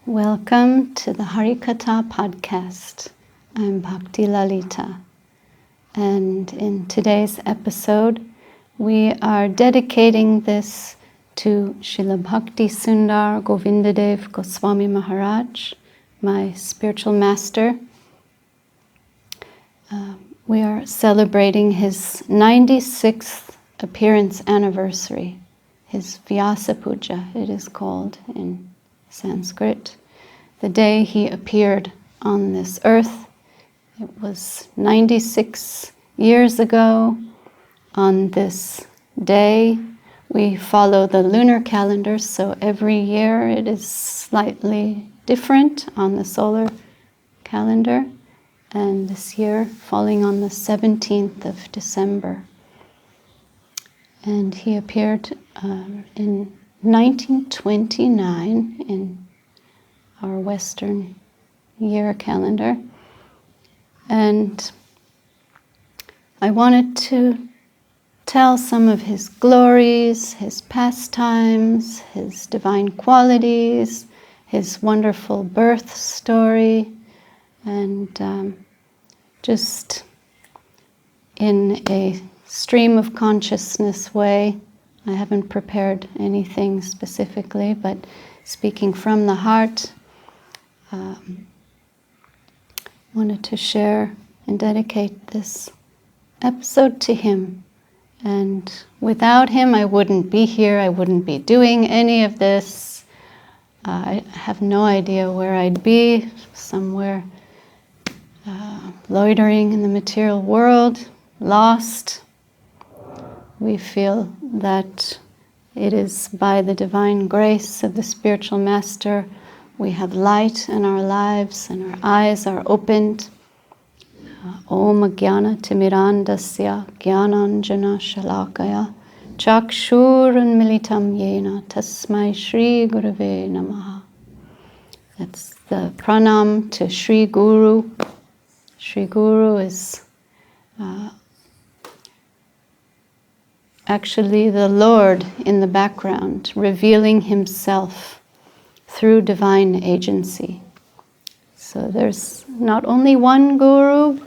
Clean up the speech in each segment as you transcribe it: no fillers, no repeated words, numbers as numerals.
Welcome to the Harikatha podcast. I'm Bhakti Lalita, and in today's episode we are dedicating this to Srila Bhakti Sundar Govindadev Goswami Maharaj, my spiritual master. We are celebrating his 96th appearance anniversary, his Vyāsa-pūjā, it is called in Sanskrit. The day he appeared on this earth, it was 96 years ago. On this day, we follow the lunar calendar, so every year it is slightly different on the solar calendar, and this year falling on the 17th of December. And he appeared in 1929 in our Western year calendar. And I wanted to tell some of his glories, his pastimes, his divine qualities, his wonderful birth story, and just in a stream of consciousness way. I haven't prepared anything specifically, but speaking from the heart, wanted to share and dedicate this episode to him. And without him, I wouldn't be here. I wouldn't be doing any of this. I have no idea where I'd be, somewhere loitering in the material world, lost. We feel that it is by the divine grace of the spiritual master we have light in our lives and our eyes are opened. Om Jnana Timirandasya Jnananjana Shalakaya Chakshurun Militam Yena Tasmai Shri Gurave Namaha. That's the pranam to Shri Guru. Shri Guru is actually the Lord in the background, revealing himself through divine agency. So there's not only one Guru,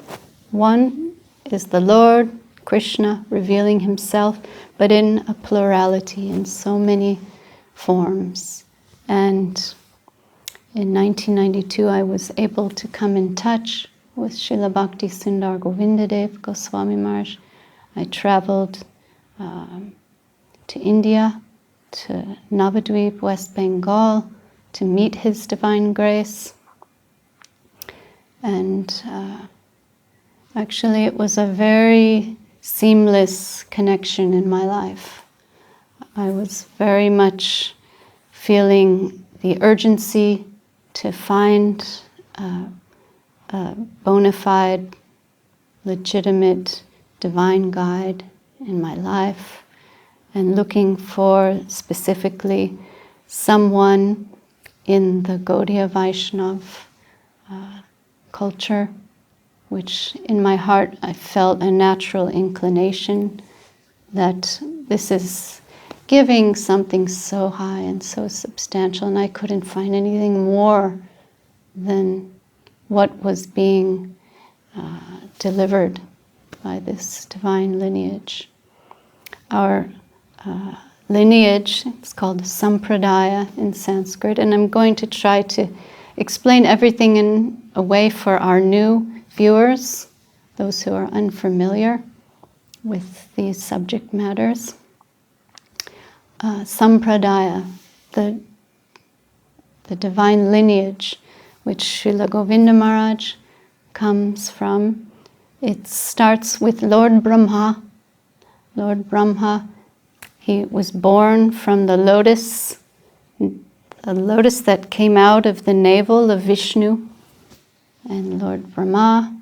one is the Lord, Krishna, revealing himself, but in a plurality, in so many forms. And in 1992, I was able to come in touch with Srila Bhakti Sundar Govindadev Goswami Maharaj. I traveled to India, to Navadvip, West Bengal, to meet his divine grace. And actually it was a very seamless connection in my life. I was very much feeling the urgency to find a bona fide, legitimate divine guide in my life, and looking for specifically someone in the Gaudiya Vaishnav culture, which in my heart I felt a natural inclination that this is giving something so high and so substantial, and I couldn't find anything more than what was being delivered by this divine lineage. Our lineage, it's called Sampradaya in Sanskrit, and I'm going to try to explain everything in a way for our new viewers, those who are unfamiliar with these subject matters. Sampradaya, the divine lineage which Srila Govinda Maharaj comes from, it starts with Lord Brahma. Lord Brahma, he was born from the lotus that came out of the navel of Vishnu. And Lord Brahma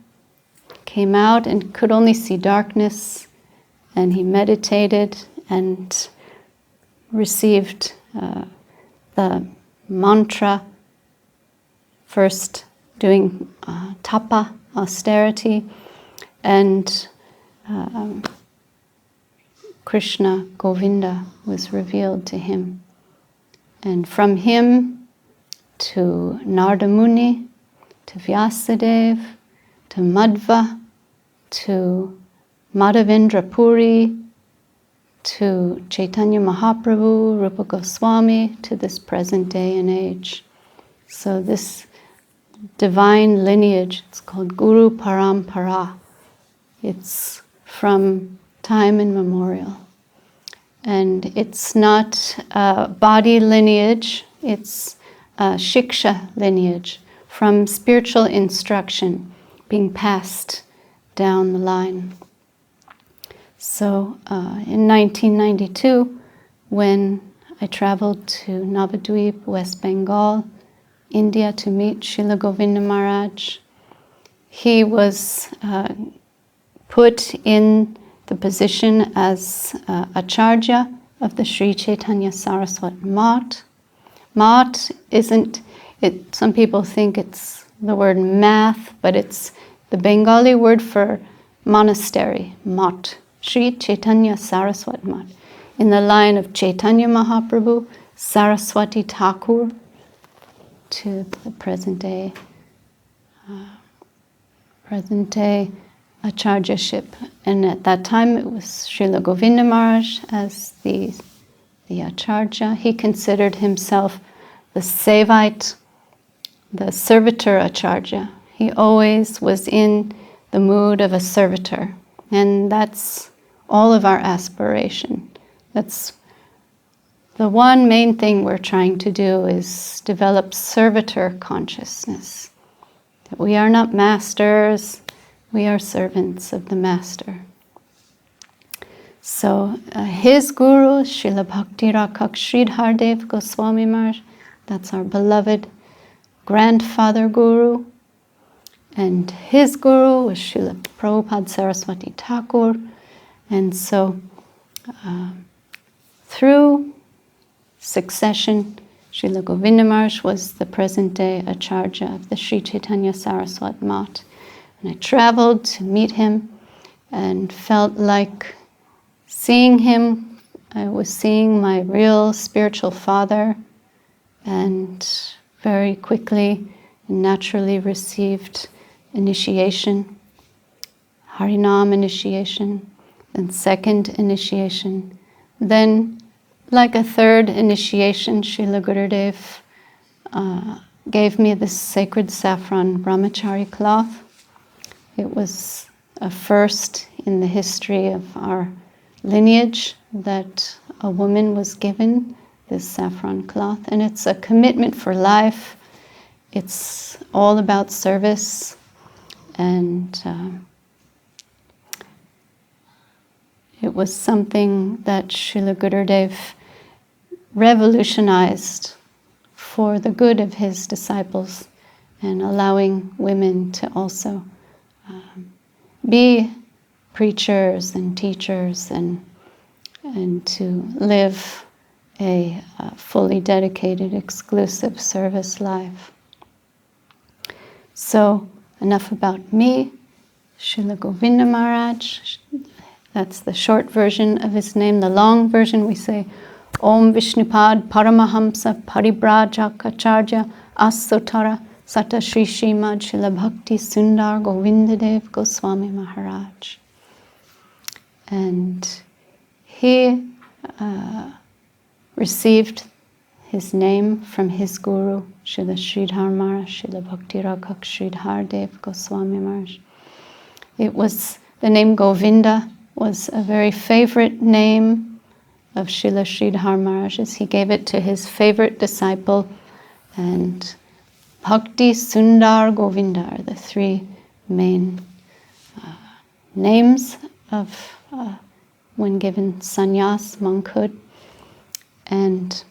came out and could only see darkness, and he meditated and received the mantra, first doing tapa, austerity, and Krishna, Govinda, was revealed to him. And from him, to Narada Muni, to Vyasadeva, to Madhva, to Madhavendra Puri, to Chaitanya Mahaprabhu, Rupa Goswami, to this present day and age. So this divine lineage, it's called Guru Parampara. It's from time immemorial. And it's not a body lineage, it's a shiksha lineage from spiritual instruction being passed down the line. So in 1992, when I traveled to Navadvip, West Bengal, India, to meet Srila Govinda Maharaj, he was put in the position as Acharya of the Sri Chaitanya Saraswat Math. Math isn't, some people think it's the word math, but it's the Bengali word for monastery, Math. Sri Chaitanya Saraswat Math. In the line of Chaitanya Mahaprabhu, Saraswati Thakur, to the present day Acharyaship. And at that time it was Srila Govinda Maharaj as the Acharya. He considered himself the Sevite, the servitor Acharya. He always was in the mood of a servitor. And that's all of our aspiration. That's the one main thing we're trying to do, is develop servitor consciousness. That we are not masters, we are servants of the master. So his guru, Srila Bhakti Rakshak Sridhardev Goswami Maharaj, that's our beloved grandfather guru. And his guru was Srila Prabhupada Saraswati Thakur. And so through succession, Srila Govinda Maharaj was the present day Acharya of the Sri Chaitanya Saraswat Math. And I traveled to meet him and felt like seeing him, I was seeing my real spiritual father, and very quickly and naturally received initiation, Harinam initiation, then second initiation. Then, like a third initiation, Srila Gurudev gave me this sacred saffron brahmachari cloth. It was a first in the history of our lineage that a woman was given this saffron cloth, and it's a commitment for life. It's all about service, and it was something that Srila Gurudev revolutionized for the good of his disciples, and allowing women to also be preachers and teachers, and to live a fully dedicated, exclusive service life. So, enough about me. Srila Govinda Maharaj, that's the short version of his name. The long version we say, Om Vishnupad Paramahamsa Paribrajak Acharya Asotara Sata Shri Srimad Srila Bhakti Sundar Govindadev Goswami Maharaj. And he received his name from his guru, Srila Sridhar Maharaj, Srila Bhakti Rakshak Sridhardev Goswami Maharaj. It was, the name Govinda was a very favorite name of Srila Sridhar Maharaj's. He gave it to his favorite disciple, and Bhakti, Sundar, Govinda are the three main names of when given sannyas, monkhood. And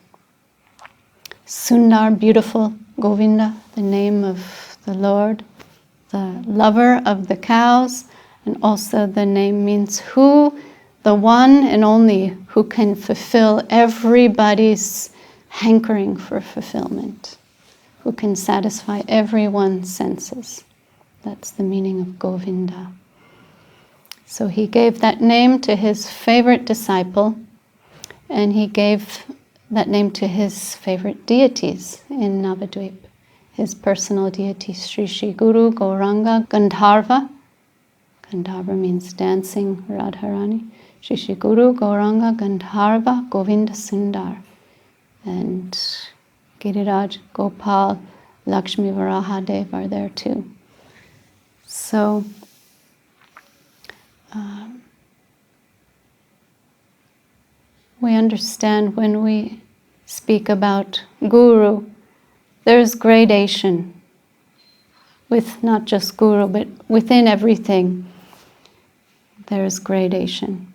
Sundar, beautiful, Govinda, the name of the Lord, the lover of the cows, and also the name means who, the one and only who can fulfill everybody's hankering for fulfillment, who can satisfy everyone's senses. That's the meaning of Govinda. So he gave that name to his favorite disciple, and he gave that name to his favorite deities in Navadvip. His personal deities, Sri Sri Guru, Gauranga, Gandharva. Gandharva means dancing, Radharani. Sri Sri Guru, Gauranga, Gandharva, Govinda Sundar. And Giriraj, Gopal, Lakshmi Varahadev are there too. So, we understand when we speak about Guru, there's gradation with not just Guru, but within everything, there's gradation.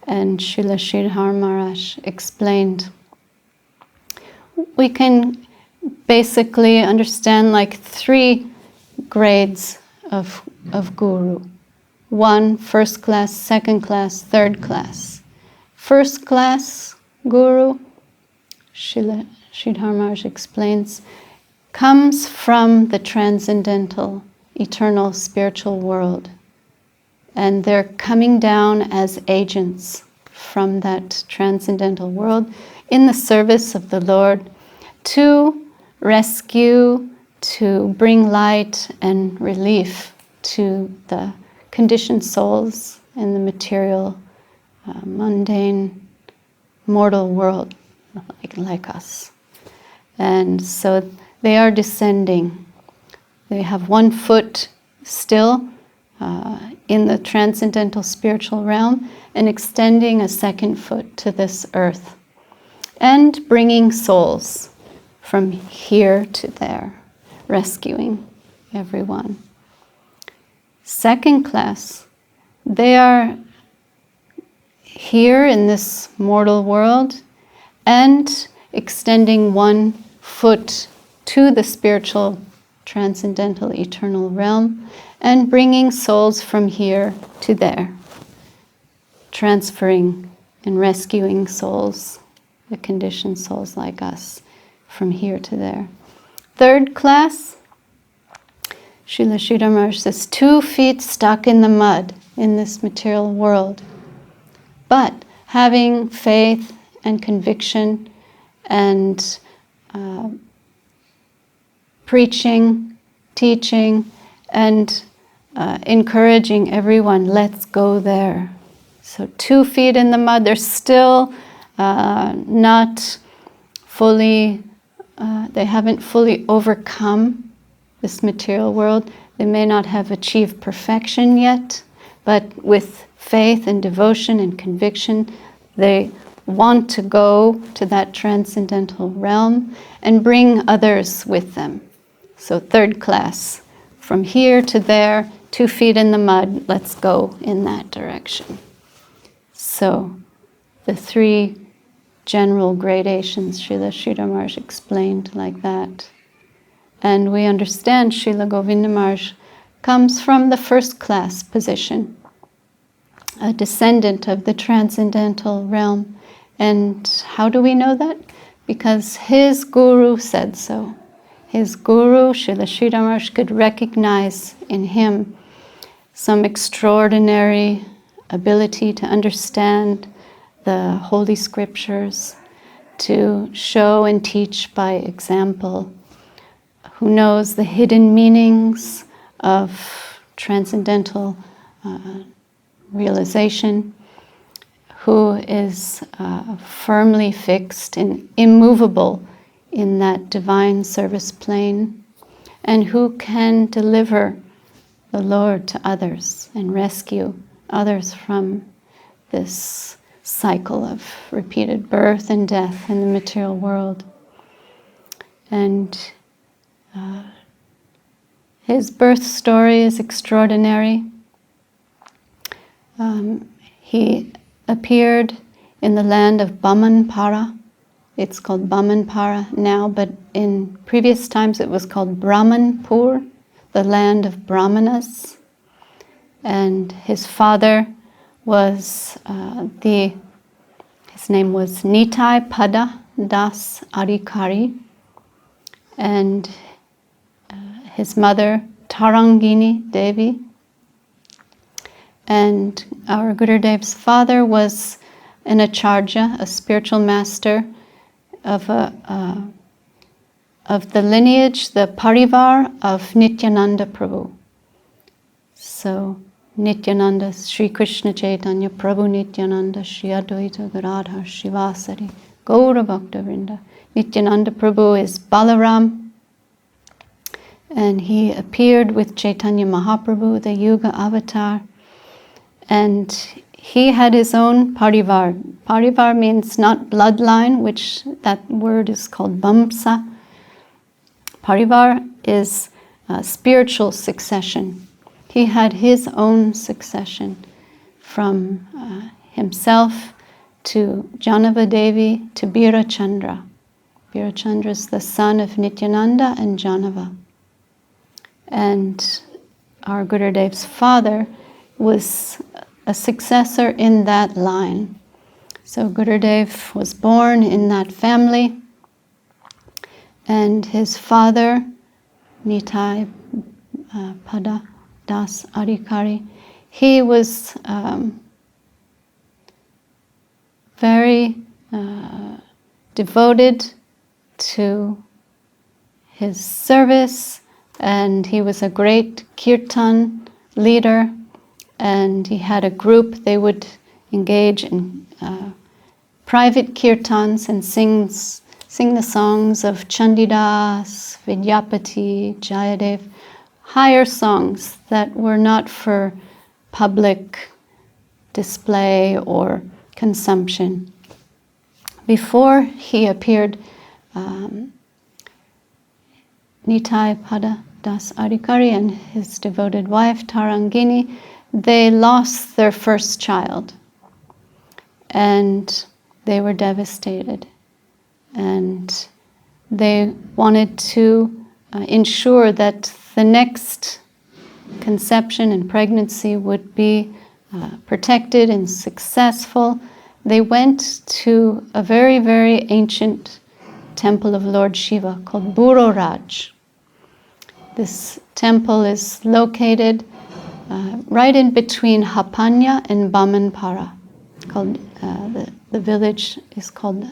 And Srila Sridhar Maharaj explained, we can basically understand like 3 grades of Guru. 1, first class, second class, third class. First class Guru, Srila Sridhar Maharaj explains, comes from the transcendental, eternal spiritual world. And they're coming down as agents from that transcendental world in the service of the Lord to rescue, to bring light and relief to the conditioned souls in the material, mundane, mortal world like us. And so they are descending. They have 1 foot still in the transcendental spiritual realm and extending a 2nd foot to this earth and bringing souls from here to there, rescuing everyone. Second class, they are here in this mortal world and extending 1 foot to the spiritual, transcendental, eternal realm and bringing souls from here to there, transferring and rescuing souls, the conditioned souls like us, from here to there. Third class, Srila Sridhar Maharaj says, 2 feet stuck in the mud in this material world, but having faith and conviction and preaching, teaching, and encouraging everyone, let's go there. So 2 feet in the mud, they're still not fully, they haven't fully overcome this material world. They may not have achieved perfection yet, but with faith and devotion and conviction, they want to go to that transcendental realm and bring others with them. So 3rd class, from here to there, 2 feet in the mud, let's go in that direction. So the 3 general gradations, Srila Sridhar Maharaj explained like that. And we understand Srila Govinda Maharaj comes from the 1st class position, a descendant of the transcendental realm. And how do we know that? Because his guru said so. His guru, Srila Sridhar Maharaj, could recognize in him some extraordinary ability to understand the Holy Scriptures, to show and teach by example, who knows the hidden meanings of transcendental realization, who is firmly fixed and immovable in that divine service plane, and who can deliver the Lord to others and rescue others from this cycle of repeated birth and death in the material world. And his birth story is extraordinary. He appeared in the land of Bamanpara. It's called Bamanpara now, but in previous times it was called Brahmanpur, the land of Brahmanas. And his father was his name was Nitai Pada Das Adhikari, and his mother Tarangini Devi. And our Gurudev's father was an acharya, a spiritual master, of the lineage, the parivar of Nityananda Prabhu. So Nityananda, Sri Krishna Chaitanya Prabhu Nityananda, Shri Advaita Gadadhar Shivasari, Gaura Bhakta Vrinda. Nityananda Prabhu is Balaram, and he appeared with Chaitanya Mahaprabhu, the Yuga avatar, and he had his own parivar. Parivar means not bloodline, which that word is called vamsa. Parivar is spiritual succession. He had his own succession from himself to Janava Devi to Bira Chandra. Bira Chandra is the son of Nityananda and Janava. And our Gurudev's father was a successor in that line. So Gurudev was born in that family, and his father, Nitai Pada Das Adhikari, he was very devoted to his service, and he was a great kirtan leader, and he had a group. They would engage in private kirtans and sing the songs of Chandidas, Vidyapati, Jayadev, higher songs that were not for public display or consumption. Before he appeared, Nitai Pada Das Adhikari and his devoted wife Tarangini, they lost their first child, and they were devastated, and they wanted to ensure that the next conception and pregnancy would be protected and successful. They went to a very, very ancient temple of Lord Shiva called Buroraj. This temple is located right in between Hapanya and Bamanpara. Called the village is called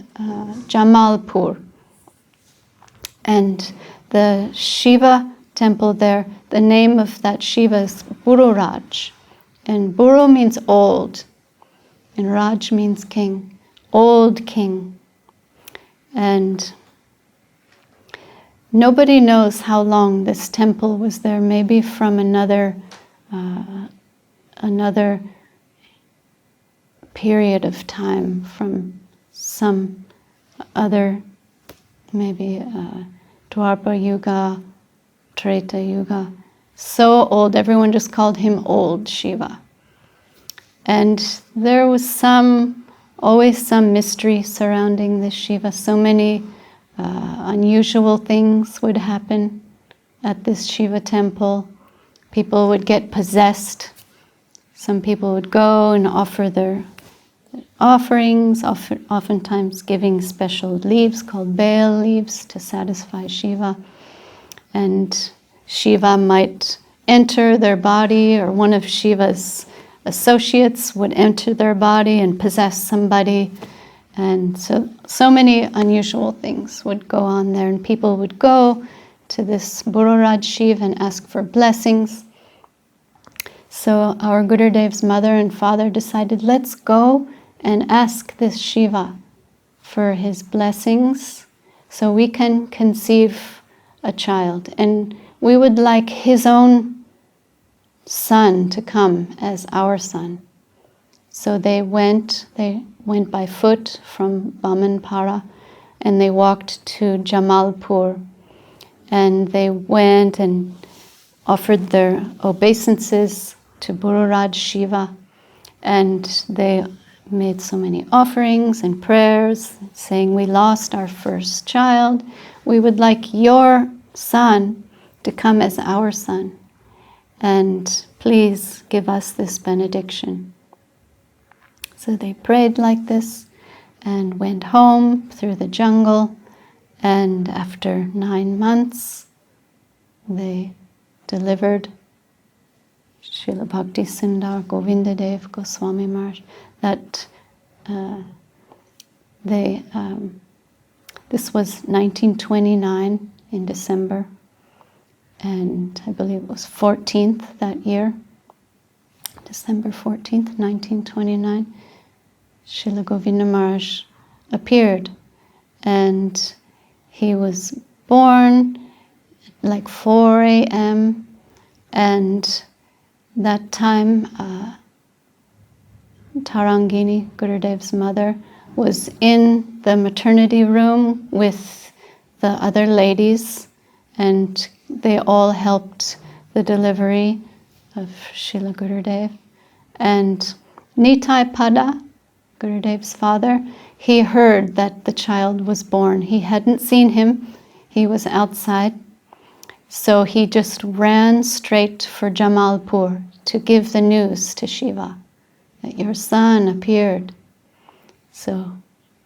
Jamalpur, and the Shiva temple there, the name of that Shiva is Buroraj, and Buru means old, and Raj means king, old king. And nobody knows how long this temple was there, maybe from another period of time, from some other, maybe Dwapara Yuga, Treta Yuga. So old, everyone just called him Old Shiva. And there was always some mystery surrounding this Shiva. So many unusual things would happen at this Shiva temple. People would get possessed. Some people would go and offer their offerings, oftentimes giving special leaves called Baal leaves to satisfy Shiva. And Shiva might enter their body, or one of Shiva's associates would enter their body and possess somebody. And so many unusual things would go on there, and people would go to this Buroraj Shiva and ask for blessings. So our Gurudev's mother and father decided, let's go and ask this Shiva for his blessings so we can conceive a child. And we would like his own son to come as our son. So they went by foot from Bamanpara, and they walked to Jamalpur, and they went and offered their obeisances to Buroraj Shiva, and they made so many offerings and prayers saying, we lost our first child, we would like your son to come as our son, and please give us this benediction. So they prayed like this and went home through the jungle, and after 9 months they delivered Srila Bhakti Sindar Govinda Dev Goswami Maharaj, that This was 1929 in December, and I believe it was 14th that year, December 14th, 1929. Srila Govinda Maharaj appeared, and he was born like 4 a.m. and that time Tarangini, Gurudev's mother, was in the maternity room with the other ladies, and they all helped the delivery of Srila Gurudev. And Nitai Pada, Gurudev's father, he heard that the child was born. He hadn't seen him, he was outside. So he just ran straight for Jamalpur to give the news to Shiva that your son appeared. So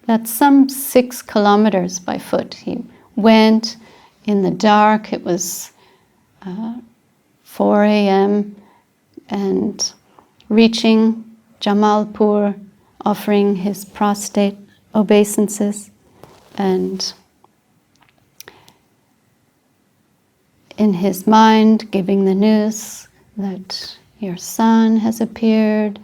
that's some 6 kilometers by foot. He went in the dark. It was 4 a.m. and reaching Jamalpur, offering his prostate obeisances, and in his mind giving the news that your son has appeared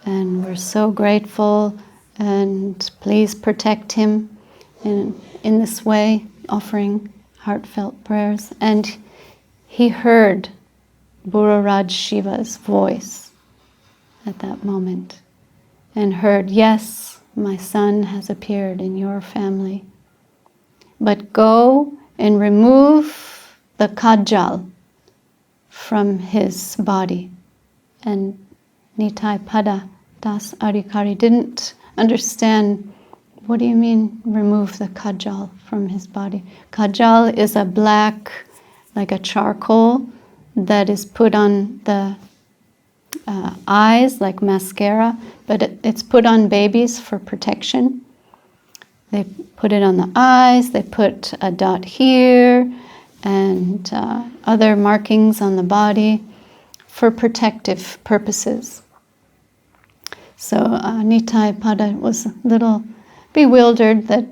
and we're so grateful and please protect him in this way, offering heartfelt prayers. And he heard Buraraj Shiva's voice at that moment and heard, yes, my son has appeared in your family, but go and remove the kajal from his body. And Nitai Pada Das Adhikari didn't understand, what do you mean remove the kajal from his body? Kajal is a black, like a charcoal, that is put on the eyes like mascara, but it's put on babies for protection. They put it on the eyes, they put a dot here, and other markings on the body for protective purposes. So Nitai Pada was a little bewildered that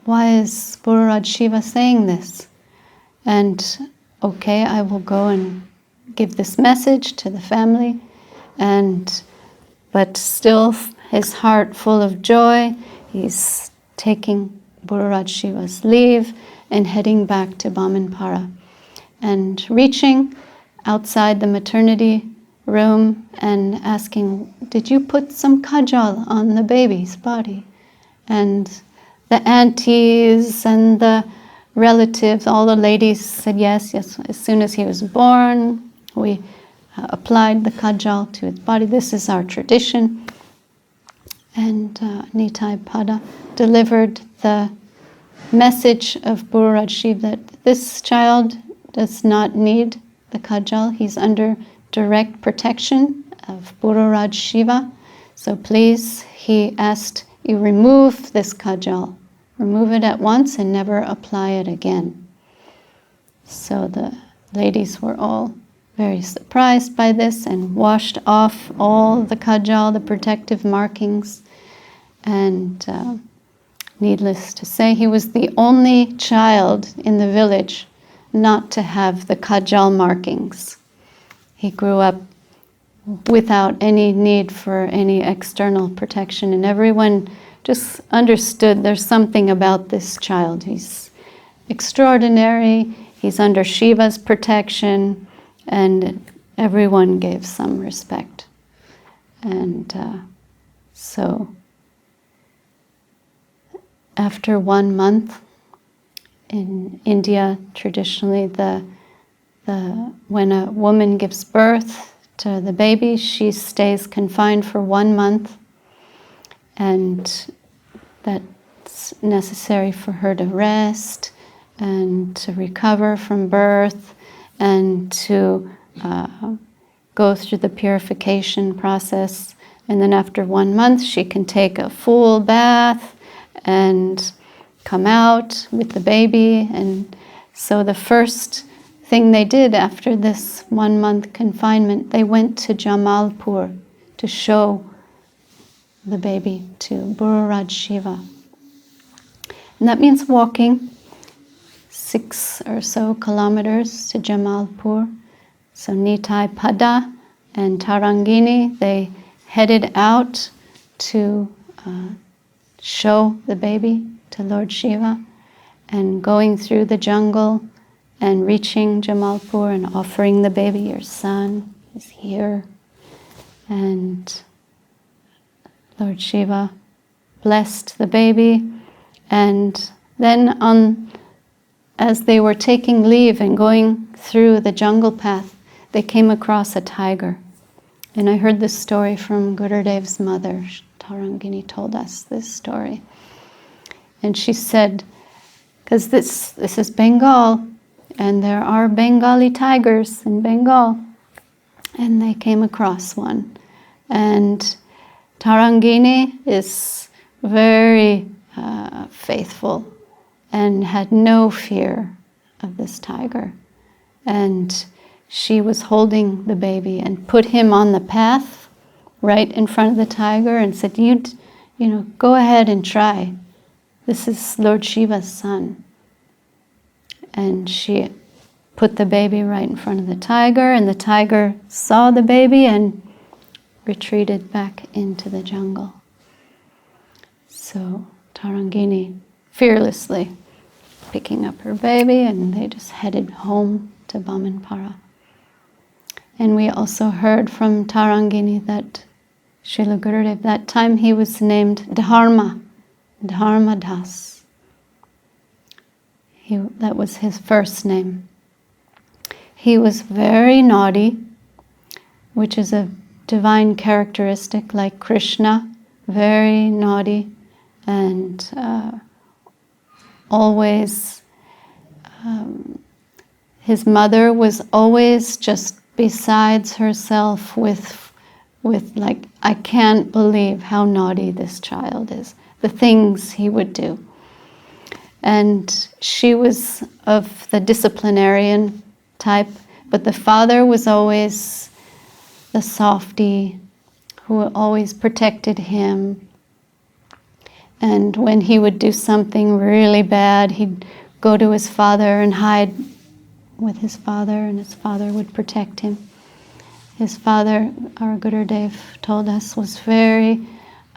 why is Buraraj Shiva saying this? And okay, I will go and give this message to the family. But still his heart full of joy, he's taking Buraraj Shiva's leave and heading back to Bamanpara. And reaching outside the maternity room and asking, did you put some kajal on the baby's body? And the aunties and the relatives, all the ladies said yes. As soon as he was born, we applied the kajal to his body. This is our tradition. And Nitai Pada delivered the message of Buraraj Shiva that this child does not need the kajal. He's under direct protection of Buraraj Shiva. So please, he asked, you remove this kajal. Remove it at once and never apply it again. So the ladies were all very surprised by this and washed off all the kajal, the protective markings. And needless to say, he was the only child in the village not to have the kajal markings. He grew up without any need for any external protection, and everyone just understood there's something about this child. He's extraordinary, he's under Shiva's protection, and everyone gave some respect. And so after 1 month, in India, traditionally, when a woman gives birth to the baby, she stays confined for 1 month, and that's necessary for her to rest and to recover from birth and to go through the purification process. And then after 1 month, she can take a full bath and come out with the baby. And so the first thing they did after this 1 month confinement, they went to Jamalpur to show the baby to Buraraj Shiva. And that means walking 6 or so kilometers to Jamalpur. So Nitai Pada and Tarangini, they headed out to show the baby to Lord Shiva, and going through the jungle and reaching Jamalpur and offering the baby, your son is here. And Lord Shiva blessed the baby. And then as they were taking leave and going through the jungle path, they came across a tiger. And I heard this story from Gurudev's mother. Tarangini told us this story. And she said, because this is Bengal, and there are Bengali tigers in Bengal, and they came across one. And Tarangini is very faithful and had no fear of this tiger. And she was holding the baby and put him on the path right in front of the tiger and said, you know, go ahead and try. This is Lord Shiva's son. And she put the baby right in front of the tiger, and the tiger saw the baby and retreated back into the jungle. So Tarangini fearlessly picking up her baby, and they just headed home to Bamanpara. And we also heard from Tarangini that Srila Gurudev, that time he was named Dharma Das. That was his first name. He was very naughty, which is a divine characteristic like Krishna, very naughty, and always, his mother was always just besides herself with like, I can't believe how naughty this child is, the things he would do. And she was of the disciplinarian type, but the father was always the softy who always protected him. And when he would do something really bad, he'd go to his father and hide with his father, and his father would protect him. His father, our Gurudev told us, was very,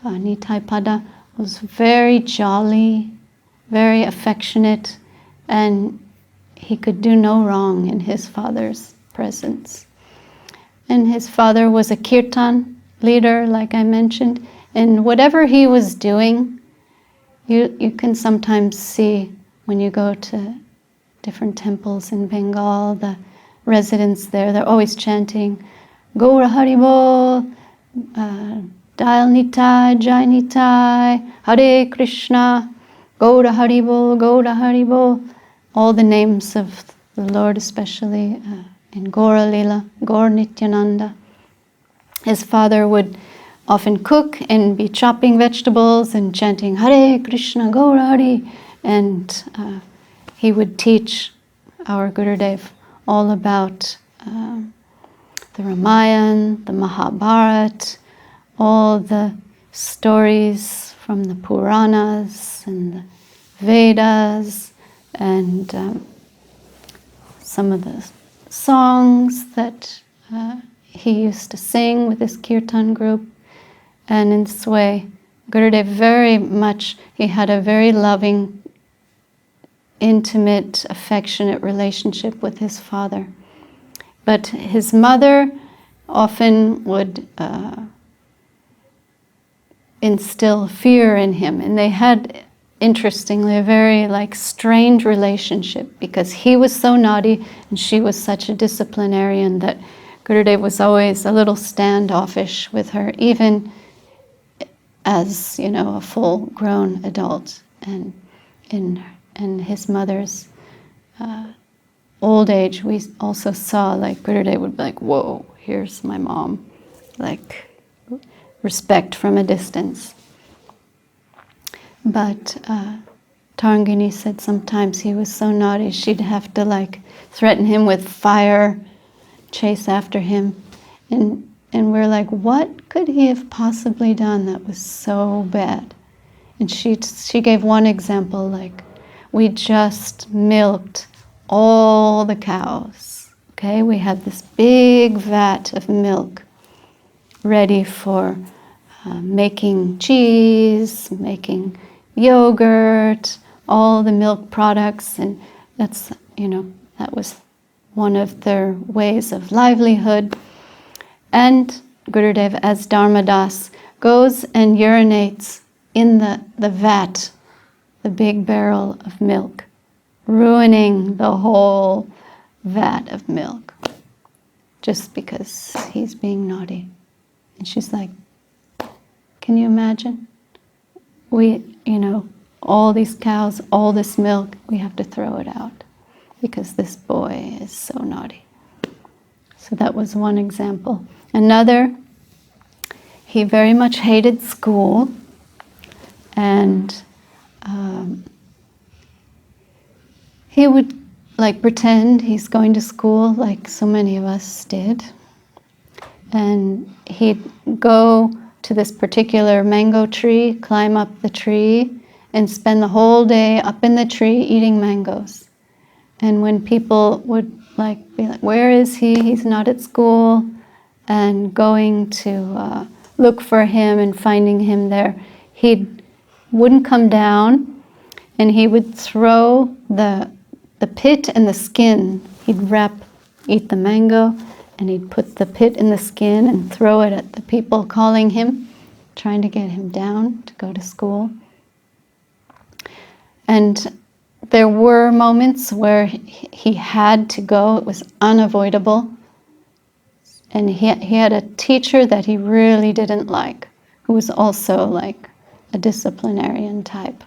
Nitai Pada, was very jolly, very affectionate, and he could do no wrong in his father's presence. And his father was a kirtan leader, like I mentioned, and whatever he was doing, you can sometimes see when you go to different temples in Bengal, the residents there, they're always chanting, Gaura Haribol, Dal Nitai, Jai Nitai, Hare Krishna, Gaura Haribol, Gaura Haribol, all the names of the Lord, especially in Gaura Lila, Gaur Nityananda. His father would often cook and be chopping vegetables and chanting Hare Krishna, Gaura Hari, and he would teach our Gurudev all about the Ramayana, the Mahabharata, all the stories from the Puranas and the Vedas, and some of the songs that he used to sing with his kirtan group. And in this way, Gurudev very much, he had a very loving, intimate, affectionate relationship with his father. But his mother often would instill fear in him, and they had, interestingly, a very strained relationship, because he was so naughty and she was such a disciplinarian that Gurudev was always a little standoffish with her, even as a full-grown adult. And in his mother's old age, we also saw Gurudev would be like, "Whoa, here's my mom," respect from a distance. But Tarangini said sometimes he was so naughty, she'd have to threaten him with fire, chase after him. And we're like, what could he have possibly done that was so bad? And she gave one example, like, we just milked all the cows. Okay, we had this big vat of milk ready for making cheese, making yogurt, all the milk products, and that's, that was one of their ways of livelihood. And Gurudev, as Dharmadas, goes and urinates in the vat, the big barrel of milk, ruining the whole vat of milk, just because he's being naughty. And she's like, can you imagine? We, all these cows, all this milk, we have to throw it out because this boy is so naughty. So that was one example. Another, he very much hated school, and he would pretend he's going to school like so many of us did. And he'd go to this particular mango tree, climb up the tree, and spend the whole day up in the tree eating mangoes. And when people would be like, where is he? He's not at school. And going to look for him and finding him there, he wouldn't come down, and he would throw the pit and the skin. He'd eat the mango, and he'd put the pit in the skin and throw it at the people calling him, trying to get him down to go to school. And there were moments where he had to go. It was unavoidable. And he had a teacher that he really didn't like, who was also like a disciplinarian type.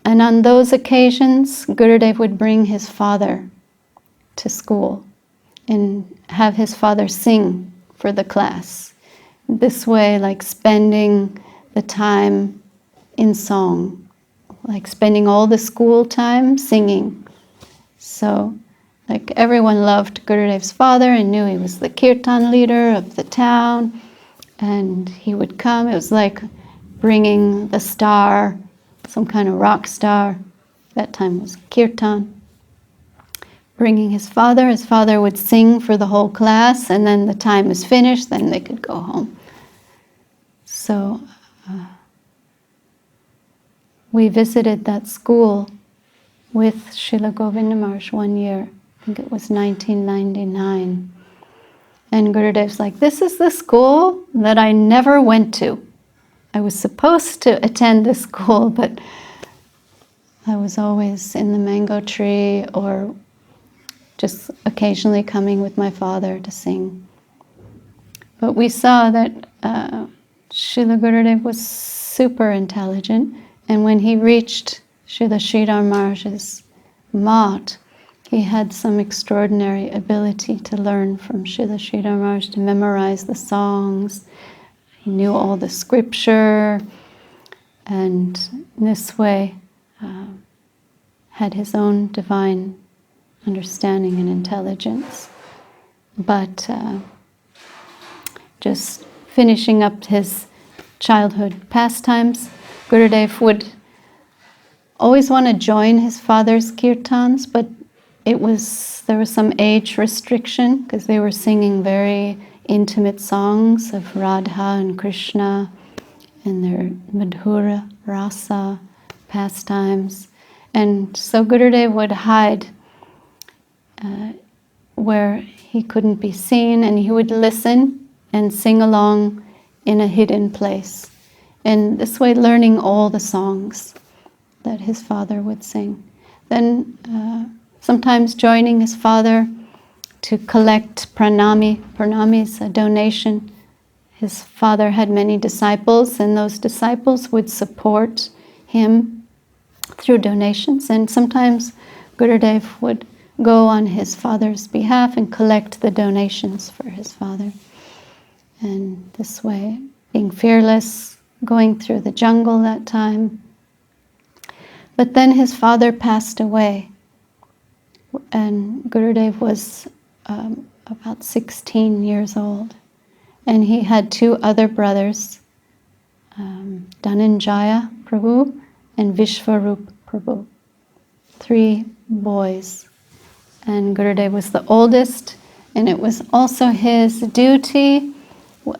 And on those occasions, Gurudev would bring his father to school and have his father sing for the class. This way, spending the time in song, spending all the school time singing. So, everyone loved Gurudev's father and knew he was the kirtan leader of the town, and he would come. It was like bringing the star, some kind of rock star. That time was kirtan. Bringing his father would sing for the whole class, and then the time is finished, then they could go home. So we visited that school with Srila Govinda Maharaj one year. I think it was 1999. And Gurudev's like, this is the school that I never went to. I was supposed to attend this school, but I was always in the mango tree or just occasionally coming with my father to sing. But we saw that Srila Gurudev was super intelligent, and when he reached Srila Sridhar Maharaj's mat, he had some extraordinary ability to learn from Srila Sridhar Maharaj, to memorize the songs. He knew all the scripture, and in this way had his own divine understanding and intelligence. But just finishing up his childhood pastimes, Gurudev would always want to join his father's kirtans, but there was some age restriction because they were singing very intimate songs of Radha and Krishna and their Madhura Rasa pastimes. And so Gurudev would hide where he couldn't be seen, and he would listen and sing along in a hidden place. And this way learning all the songs that his father would sing. Then sometimes joining his father to collect pranami. Pranami is a donation. His father had many disciples, and those disciples would support him through donations. And sometimes Gurudev would go on his father's behalf and collect the donations for his father. And this way, being fearless, going through the jungle that time. But then his father passed away, and Gurudev was about 16 years old. And he had two other brothers, Dhananjaya Prabhu, and Vishvarup Prabhu. 3 boys. And Gurudev was the oldest, and it was also his duty,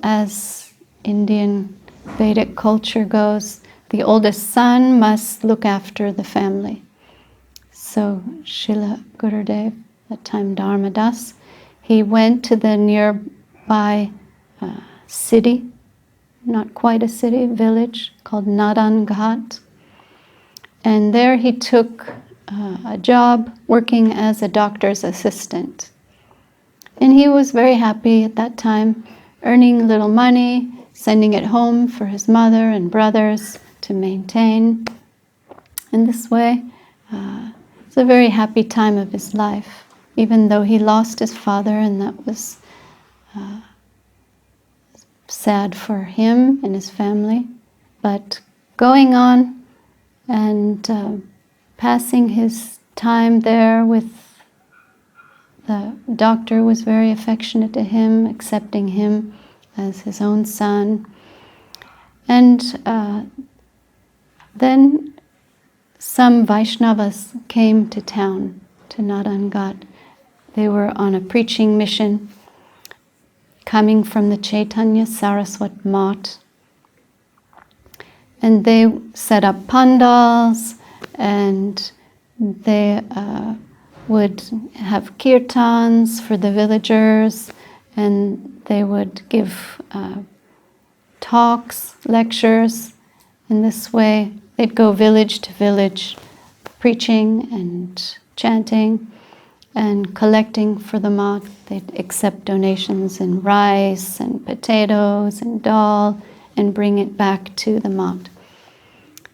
as Indian Vedic culture goes, the oldest son must look after the family. So Srila Gurudev, at that time Dharmadas, he went to the nearby city, not quite a city, village called Nadan Ghat. And there he took a job working as a doctor's assistant. And he was very happy at that time, earning a little money, sending it home for his mother and brothers to maintain. In this way, it's a very happy time of his life, even though he lost his father, and that was sad for him and his family. But going on and passing his time there with the doctor was very affectionate to him, accepting him as his own son. And then some Vaishnavas came to town, to Nadan Ghat. They were on a preaching mission coming from the Chaitanya Saraswat Math. And they set up pandals, and they would have kirtans for the villagers, and they would give talks, lectures. In this way, they'd go village to village, preaching and chanting and collecting for the math. They'd accept donations in rice and potatoes and dal and bring it back to the math.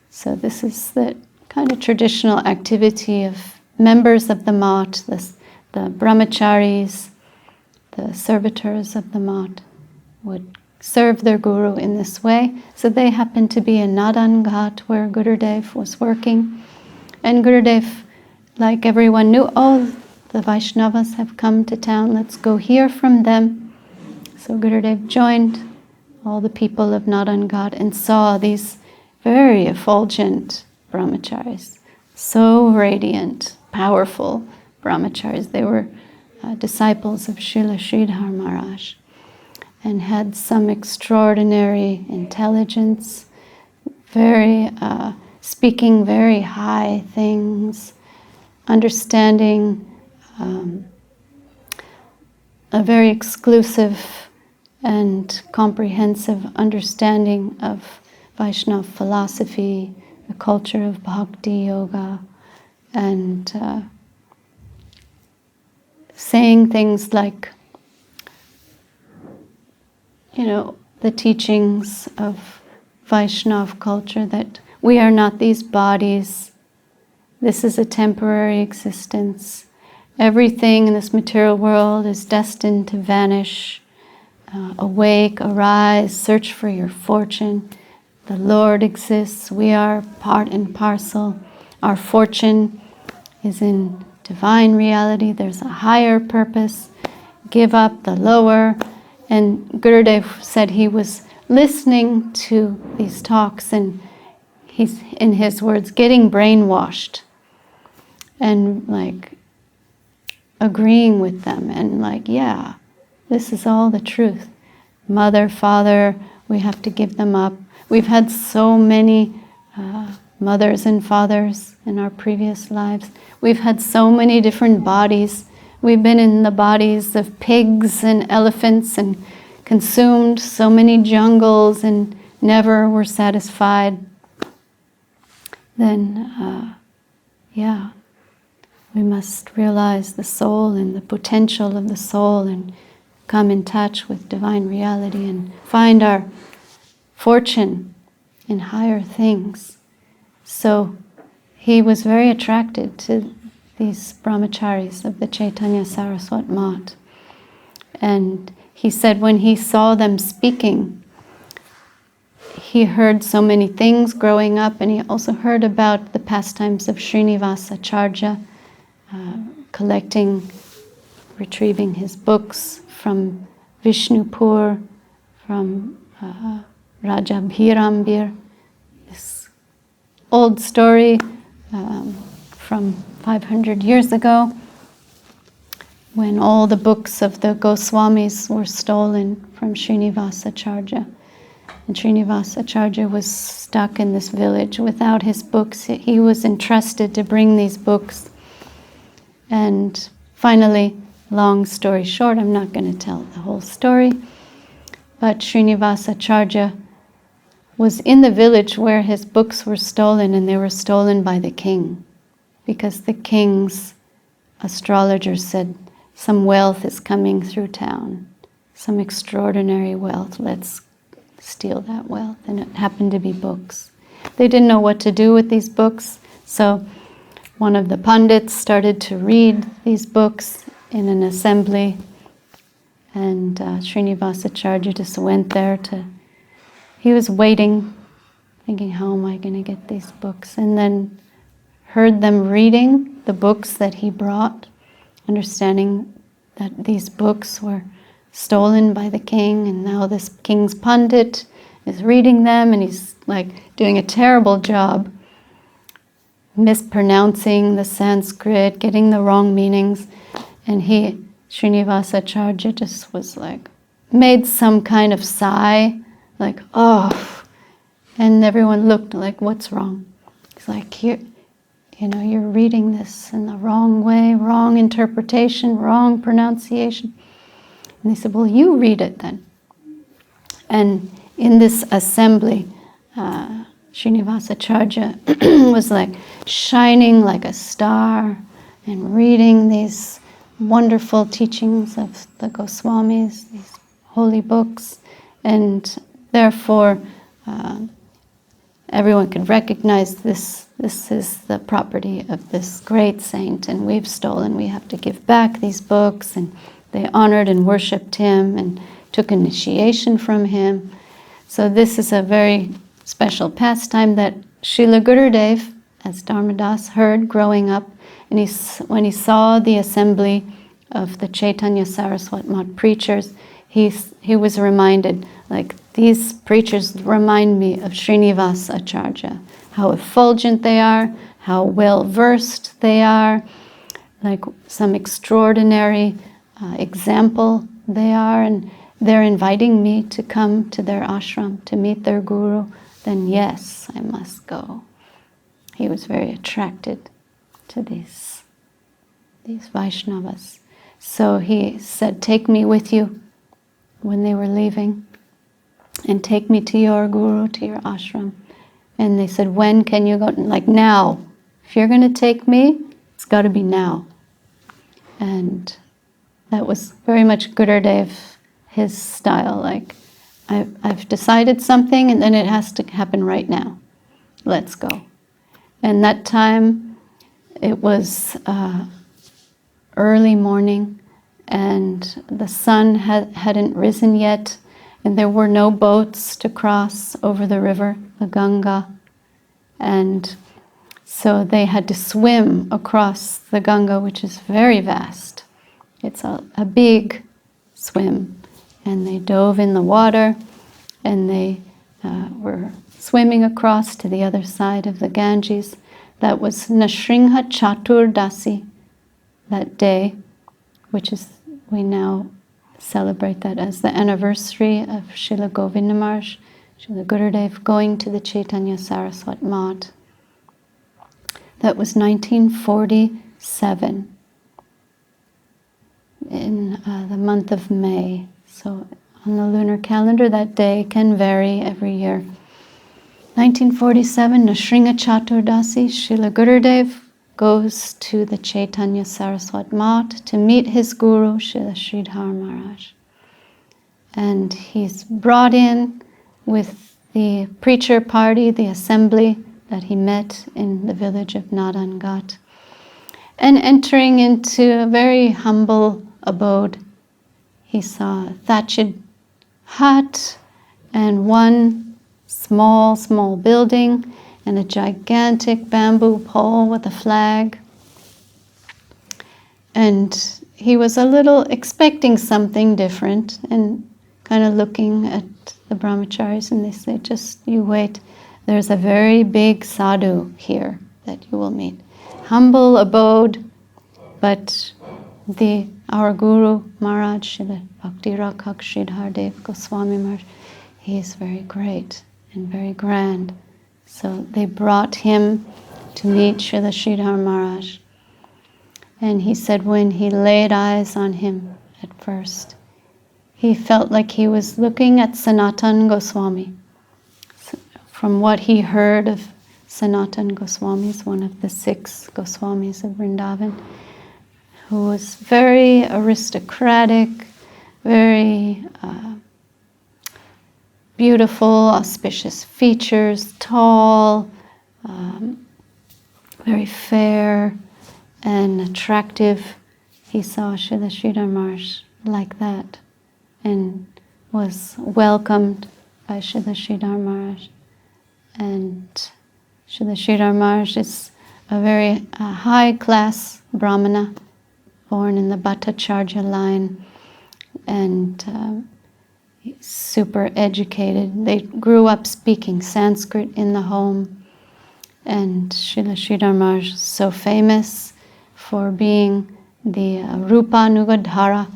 So this is the kind of traditional activity of members of the math, the brahmacharis, the servitors of the math would serve their guru in this way. So they happened to be in Nadan Ghat, where Gurudev was working. And Gurudev, like everyone, knew, oh, the Vaishnavas have come to town, let's go hear from them. So Gurudev joined all the people of Nadan Ghat and saw these very effulgent brahmacharis, so radiant, powerful brahmacharis. They were disciples of Srila Sridhar Maharaj and had some extraordinary intelligence, very speaking very high things, understanding a very exclusive and comprehensive understanding of Vaishnava philosophy, the culture of Bhakti yoga, and saying things like, the teachings of Vaishnava culture, that we are not these bodies, this is a temporary existence, everything in this material world is destined to vanish. Awake, arise, search for your fortune. The Lord exists, we are part and parcel. Our fortune is in divine reality, there's a higher purpose. Give up the lower. And Gurudev said he was listening to these talks, and he's, in his words, getting brainwashed and agreeing with them and yeah, this is all the truth. Mother, father, we have to give them up. We've had so many mothers and fathers in our previous lives. We've had so many different bodies. We've been in the bodies of pigs and elephants and consumed so many jungles and never were satisfied. Then, we must realize the soul and the potential of the soul and come in touch with divine reality and find our fortune in higher things. So he was very attracted to these brahmacharis of the Chaitanya Saraswat Math. And he said when he saw them speaking, he heard so many things growing up, and he also heard about the pastimes of Srinivasacharya, retrieving his books from Vishnupur, from Raja Bhirambir. This old story from 500 years ago, when all the books of the Goswamis were stolen from Srinivasacharya. And Srinivasacharya was stuck in this village without his books. He was entrusted to bring these books. And finally, long story short, I'm not going to tell the whole story, but Srinivasacharya was in the village where his books were stolen, and they were stolen by the king, because the king's astrologer said, some wealth is coming through town, some extraordinary wealth, let's steal that wealth. And it happened to be books. They didn't know what to do with these books, so one of the pundits started to read these books in an assembly, and Srinivasacharya just went there he was waiting, thinking, how am I going to get these books? And then heard them reading the books that he brought, understanding that these books were stolen by the king, and now this king's pundit is reading them, and he's like doing a terrible job, mispronouncing the Sanskrit, getting the wrong meanings. And Srinivasacharya just was like, made some kind of sigh, like, oh, and everyone looked like, what's wrong? He's like, you're reading this in the wrong way, wrong interpretation, wrong pronunciation. And they said, well, you read it then. And in this assembly, Srinivasacharya was like shining like a star and reading these wonderful teachings of the Goswamis, these holy books, and therefore everyone could recognize this is the property of this great saint, and we have to give back these books. And they honored and worshipped him and took initiation from him. So this is a very special pastime that Srila Gurudev, as Dharmadas, heard growing up. And when he saw the assembly of the Chaitanya Saraswat Math preachers, he was reminded, like, these preachers remind me of Srinivasacharya, how effulgent they are, how well-versed they are, like some extraordinary example they are, and they're inviting me to come to their ashram to meet their guru, then yes, I must go. He was very attracted to these Vaishnavas. So he said, take me with you when they were leaving, and take me to your guru, to your ashram. And they said, when can you go? Like, now. If you're going to take me, it's got to be now. And that was very much Gurudev, his style. Like, I've decided something, and then it has to happen right now. Let's go. And that time, it was early morning, and the sun hadn't risen yet, and there were no boats to cross over the river, the Ganga. And so they had to swim across the Ganga, which is very vast. It's a big swim. And they dove in the water, and they were swimming across to the other side of the Ganges. That was Nrsimha Chaturdasi, that day, which is, we now celebrate that as the anniversary of Srila Govinda Maharaj, Srila Gurudev going to the Chaitanya Saraswat Math. That was 1947 in the month of May. So on the lunar calendar, that day can vary every year. 1947, Nrsimha Chaturdasi, Srila Gurudev goes to the Chaitanya Saraswat Math to meet his guru, Srila Sridhar Maharaj. And he's brought in with the preacher party, the assembly that he met in the village of Nadangat, and entering into a very humble abode. He saw a thatched hut and one small building and a gigantic bamboo pole with a flag. And he was a little expecting something different and kind of looking at the brahmacharis, and they say, just you wait. There's a very big sadhu here that you will meet. Humble abode, but our Guru Maharaj, Srila Bhakti Rakhak Sridhardev Goswami Maharaj, he is very great and very grand. So they brought him to meet Srila Sridhar Maharaj. And he said when he laid eyes on him at first, he felt like he was looking at Sanatan Goswami. So from what he heard of Sanatan Goswami, one of the 6 Goswamis of Vrindavan, who was very aristocratic, very beautiful, auspicious features, tall, very fair and attractive. He saw Srila Sridhar Maharaj like that and was welcomed by Srila Sridhar Maharaj. And Srila Sridhar Maharaj is a very high-class Brahmana, born in the Bhattacharya line, and super educated. They grew up speaking Sanskrit in the home, and Srila Sridhar Maharaj is so famous for being the Rupa Nugadhara,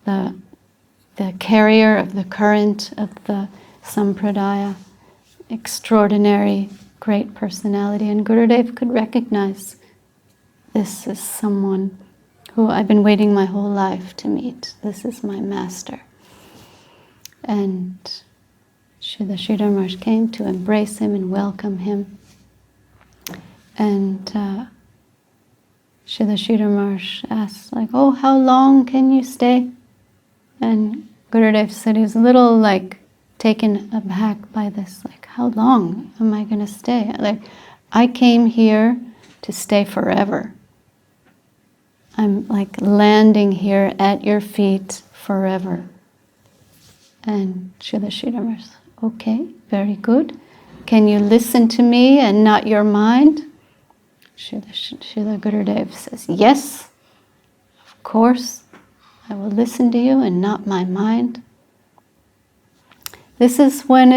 the carrier of the current of the Sampradaya. Extraordinary, great personality, and Gurudev could recognize this is someone who I've been waiting my whole life to meet. This is my master. And Srila Sridhar Maharaj came to embrace him and welcome him. And Srila Sridhar Maharaj asked, like, oh, how long can you stay? And Gurudev said he was a little taken aback by this, like, how long am I going to stay? Like, I came here to stay forever. I'm like landing here at your feet forever. And Srila Sridhar Maharaj said, okay, very good. Can you listen to me and not your mind? Srila Gurudev says, yes, of course, I will listen to you and not my mind. This is when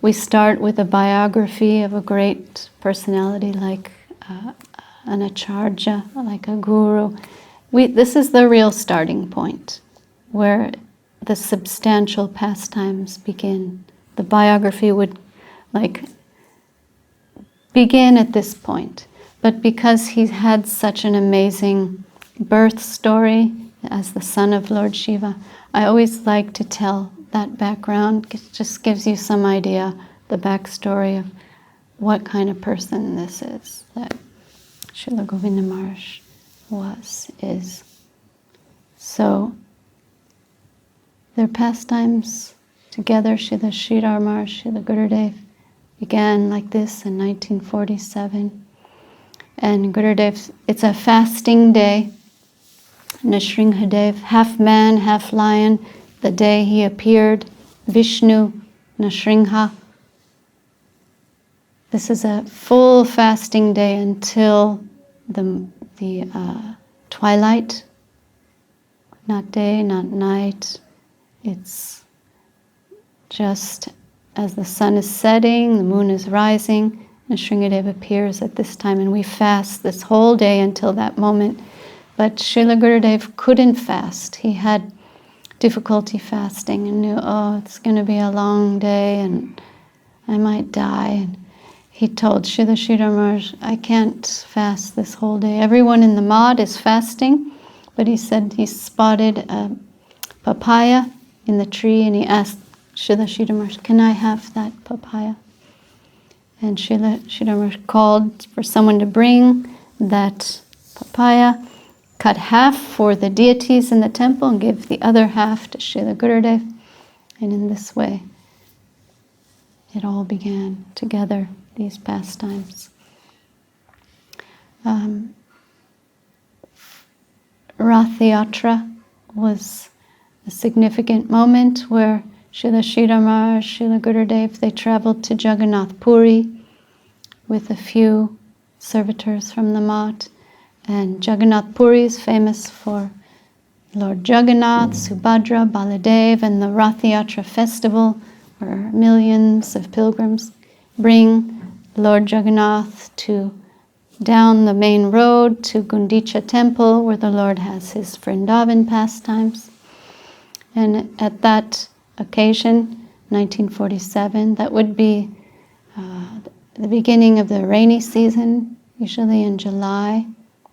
we start with a biography of a great personality like an acharya, like a guru. This is the real starting point, where the substantial pastimes begin. The biography would begin at this point. But because he had such an amazing birth story as the son of Lord Shiva, I always like to tell that background. It just gives you some idea, the backstory of what kind of person this is that Srila Govinda Maharaj is. So their pastimes together, Srila Sridhar Maharaj, Srila Gurudev, began like this in 1947. And Gurudev, it's a fasting day. Nrsimhadev, half man, half lion, the day he appeared, Vishnu, Nrsimha. This is a full fasting day until the twilight, not day, not night. It's just as the sun is setting, the moon is rising, Nrsimhadev appears at this time, and we fast this whole day until that moment. But Srila Gurudev couldn't fast. He had difficulty fasting and knew, it's going to be a long day and I might die. And he told Srila Sridhar Maharaj, I can't fast this whole day. Everyone in the mod is fasting, but he said he spotted a papaya in the tree, and he asked Srila Sridhar Maharaj, can I have that papaya? And Srila Sridhar Maharaj called for someone to bring that papaya, cut half for the deities in the temple and give the other half to Srila Gurudev. And in this way, it all began together, these pastimes. Rath Yatra was a significant moment where Srila Sridhar Maharaj, Srila Gurudev, they traveled to Jagannath Puri with a few servitors from the Math. And Jagannath Puri is famous for Lord Jagannath, Subhadra, Baladev, and the Rath Yatra festival, where millions of pilgrims bring Lord Jagannath down the main road to Gundicha temple, where the Lord has his Vrindavan pastimes. And at that occasion, 1947, that would be the beginning of the rainy season, usually in July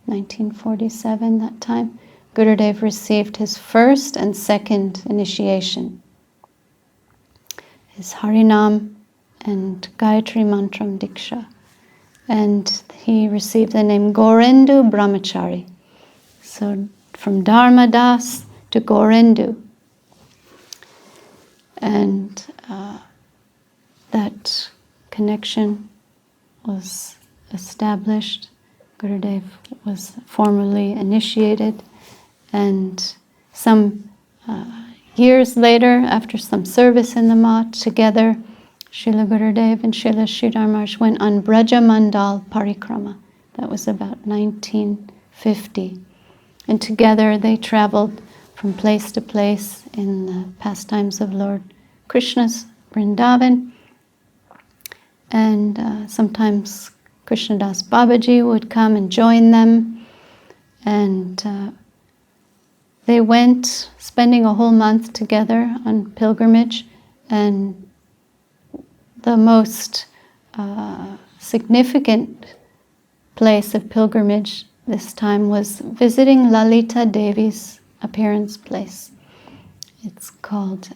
1947, that time, Gurudev received his first and second initiation, his Harinam and Gayatri Mantram Diksha. And he received the name Gorendu Brahmachari. So from Dharma Das to Gorendu. And that connection was established. Gurudev was formally initiated. And some years later, after some service in the Math, together, Srila Gurudev and Srila Sridhar Maharaj went on Braja Mandal Parikrama. That was about 1950. And together they traveled from place to place in the pastimes of Lord Krishna's Vrindavan. And sometimes Krishnadas Babaji would come and join them. And they went, spending a whole month together on pilgrimage. And the most significant place of pilgrimage this time was visiting Lalita Devi's appearance place. It's called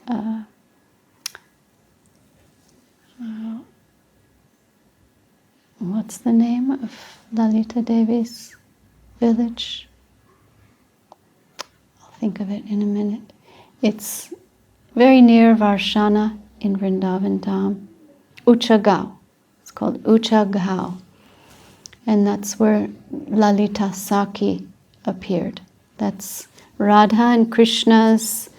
what's the name of Lalita Devi's village? I'll think of it in a minute. It's very near Varshana in Vrindavan Dham. Uchagao. It's called Uchagao. And that's where Lalita Saki appeared. That's Radha and Krishna's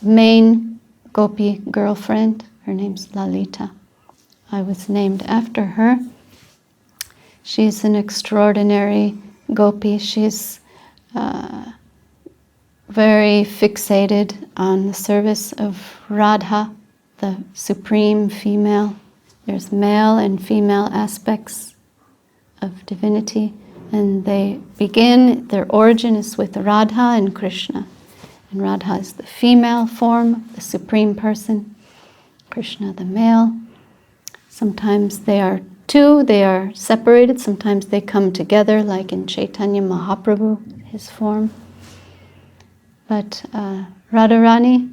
main gopi girlfriend. Her name's Lalita. I was named after her. She's an extraordinary gopi. She's very fixated on the service of Radha, the supreme female. There's male and female aspects of divinity, and their origin is with Radha and Krishna. And Radha is the female form, the supreme person, Krishna the male. Sometimes they are two, they are separated, sometimes they come together, like in Chaitanya Mahaprabhu, his form. But Radharani,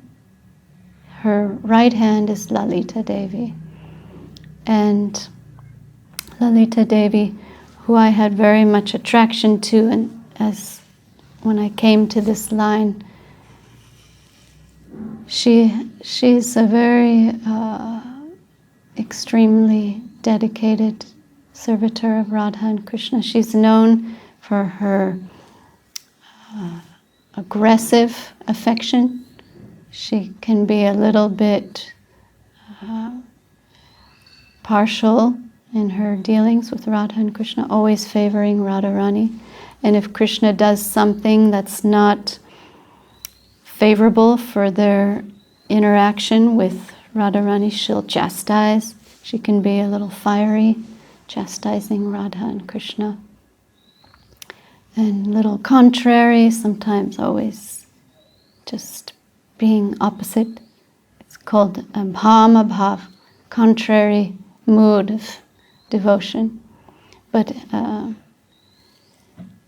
her right hand is Lalita Devi. And Lalita Devi, who I had very much attraction to, and as when I came to this line, she's a very extremely dedicated servitor of Radha and Krishna. She's known for her aggressive affection. She can be a little bit partial in her dealings with Radha and Krishna, always favoring Radharani. And if Krishna does something that's not favorable for their interaction with Radharani, she'll chastise. She can be a little fiery, chastising Radha and Krishna. And a little contrary, sometimes always just being opposite. It's called bham abhav, contrary mood of devotion. But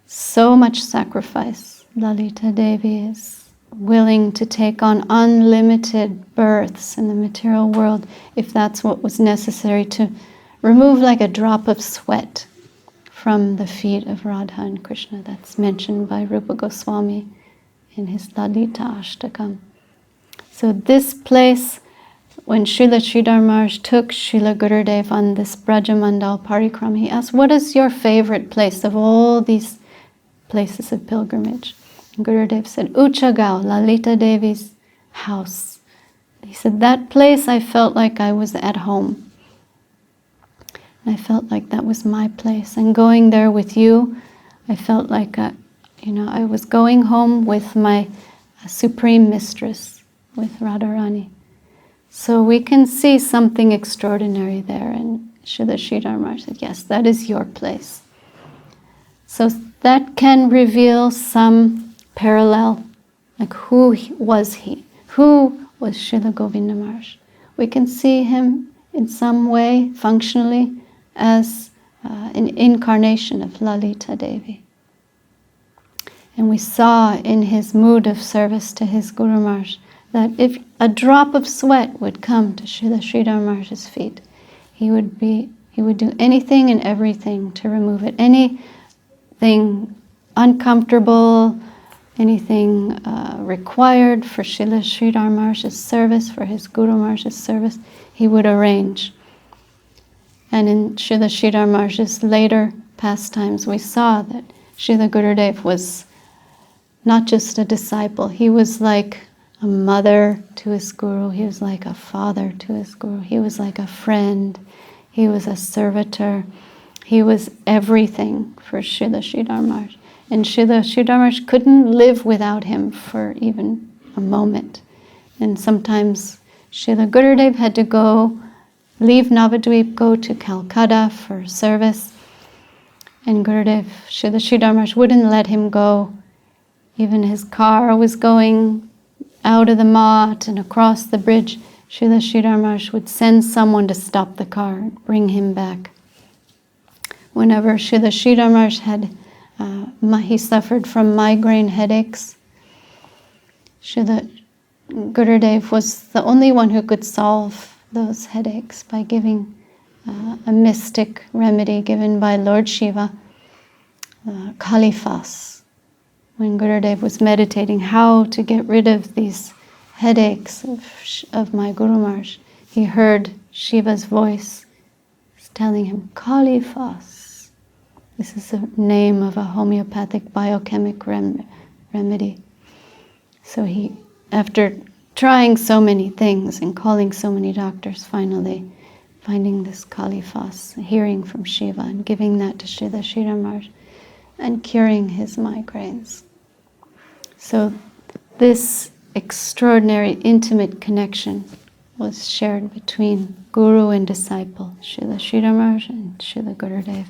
so much sacrifice. Lalita Devi is willing to take on unlimited births in the material world if that's what was necessary to remove like a drop of sweat from the feet of Radha and Krishna. That's mentioned by Rupa Goswami in his Lalita Ashtakam. So this place, when Srila Sridhar Maharaj took Srila Gurudev on this Brajamandal Parikrama, he asked, what is your favorite place of all these places of pilgrimage? And Gurudev said, Uchagao, Lalita Devi's house. He said, that place I felt like I was at home. And I felt like that was my place. And going there with you, I felt like I was going home with my Supreme Mistress, with Radharani. So we can see something extraordinary there. And Srila Sridhar Maharaj said, yes, that is your place. So that can reveal some parallel, like who was he? Who was Srila Govinda Maharaj? We can see him in some way, functionally, as an incarnation of Lalita Devi. And we saw in his mood of service to his Guru Maharaj that if a drop of sweat would come to Srila Sridhar Maharaj's feet, he would do anything and everything to remove it. Anything uncomfortable, anything required for Srila Sridhar Maharaj's service, for his Guru Maharaj's service, he would arrange. And in Srila Sridhar Maharaj's later pastimes, we saw that Srila Gurudev was not just a disciple, he was like a mother to his Guru, he was like a father to his Guru, he was like a friend, he was a servitor, he was everything for Srila Sridhar Maharaj. And Srila Sridhar Maharaj couldn't live without him for even a moment. And sometimes Srila Gurudev had to leave Navadvip, go to Calcutta for service. And Gurudev, Srila Sridhar Maharaj wouldn't let him go. Even his car was going out of the Maat and across the bridge. Srila Sridhar Maharaj would send someone to stop the car and bring him back. Whenever Srila Sridhar Maharaj he suffered from migraine headaches, Srila Gurudev was the only one who could solve those headaches by giving a mystic remedy given by Lord Shiva, Kalifas. When Gurudev was meditating how to get rid of these headaches of my Guru Maharaj, he heard Shiva's voice telling him, Kalifas. This is the name of a homeopathic biochemic remedy. So he, after trying so many things and calling so many doctors, finally finding this Kalifas, hearing from Shiva and giving that to Srila Sridhar Maharaj and curing his migraines. So this extraordinary intimate connection was shared between Guru and disciple, Srila Sridhar Maharaj and Srila Gurudev.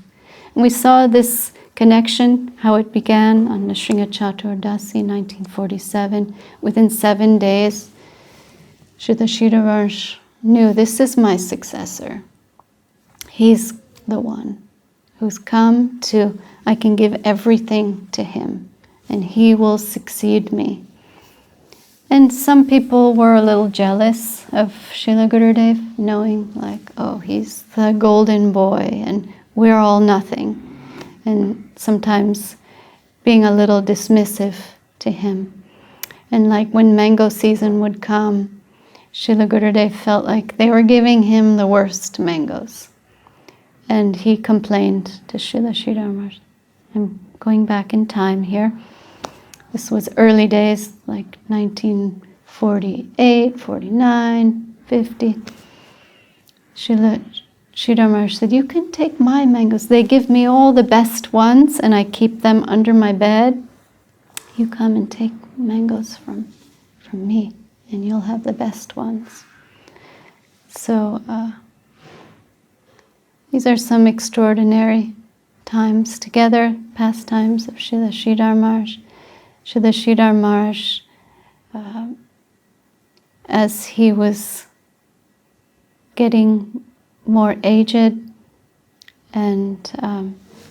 And we saw this connection, how it began on Nrsimha Chaturdasi, 1947. Within 7 days, Srila Sridhar Maharaj knew, this is my successor. He's the one who's come to, I can give everything to him, and he will succeed me. And some people were a little jealous of Srila Gurudev, knowing like, oh, he's the golden boy, and we're all nothing. And sometimes being a little dismissive to him. And like when mango season would come, Srila Gurudev felt like they were giving him the worst mangoes. And he complained to Srila Sridhar Maharaj. I'm going back in time here. This was early days, like 1948, 49, 50. Srila Sridhar Maharaj said, you can take my mangoes. They give me all the best ones and I keep them under my bed. You come and take mangoes from me and you'll have the best ones. So these are some extraordinary times together, pastimes of Srila Sridhar Maharaj. Srila Sridhar Maharaj, as he was getting more aged and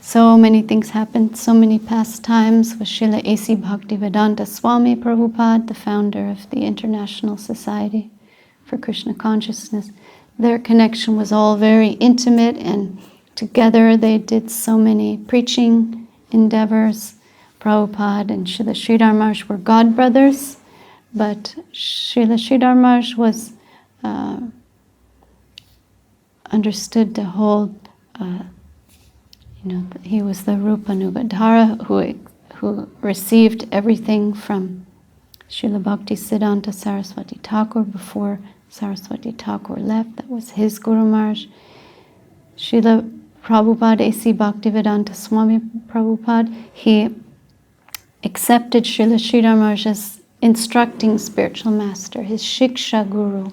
so many things happened, so many pastimes with Srila A.C. Bhaktivedanta Swami Prabhupada, the founder of the International Society for Krishna Consciousness. Their connection was all very intimate, and together they did so many preaching endeavors. Prabhupada and Srila Sridhar Maharaj were god brothers, but Srila Sridhar Maharaj was understood to hold, he was the Rupanugadhara who received everything from Srila Bhaktisiddhanta Saraswati Thakur before Saraswati Thakur left. That was his Guru Maharaj. Srila Prabhupada, A.C. Bhaktivedanta Swami Prabhupada, he accepted Srila Sridhar Maharaj as instructing spiritual master, his Shiksha Guru,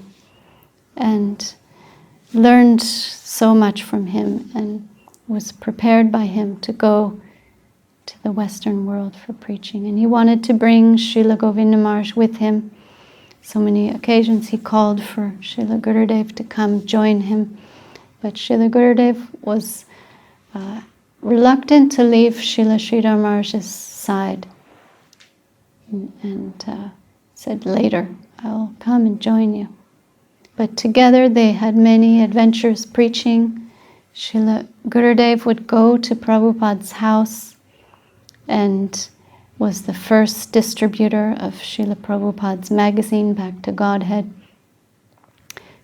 and learned so much from him and was prepared by him to go to the Western world for preaching. And he wanted to bring Srila Govinda Maharaj with him. So many occasions he called for Srila Gurudev to come join him. But Srila Gurudev was reluctant to leave Srila Sridhar Maharaj's side and said, later, I'll come and join you. But together they had many adventures preaching. Srila Gurudev would go to Prabhupada's house and was the first distributor of Srila Prabhupada's magazine, Back to Godhead.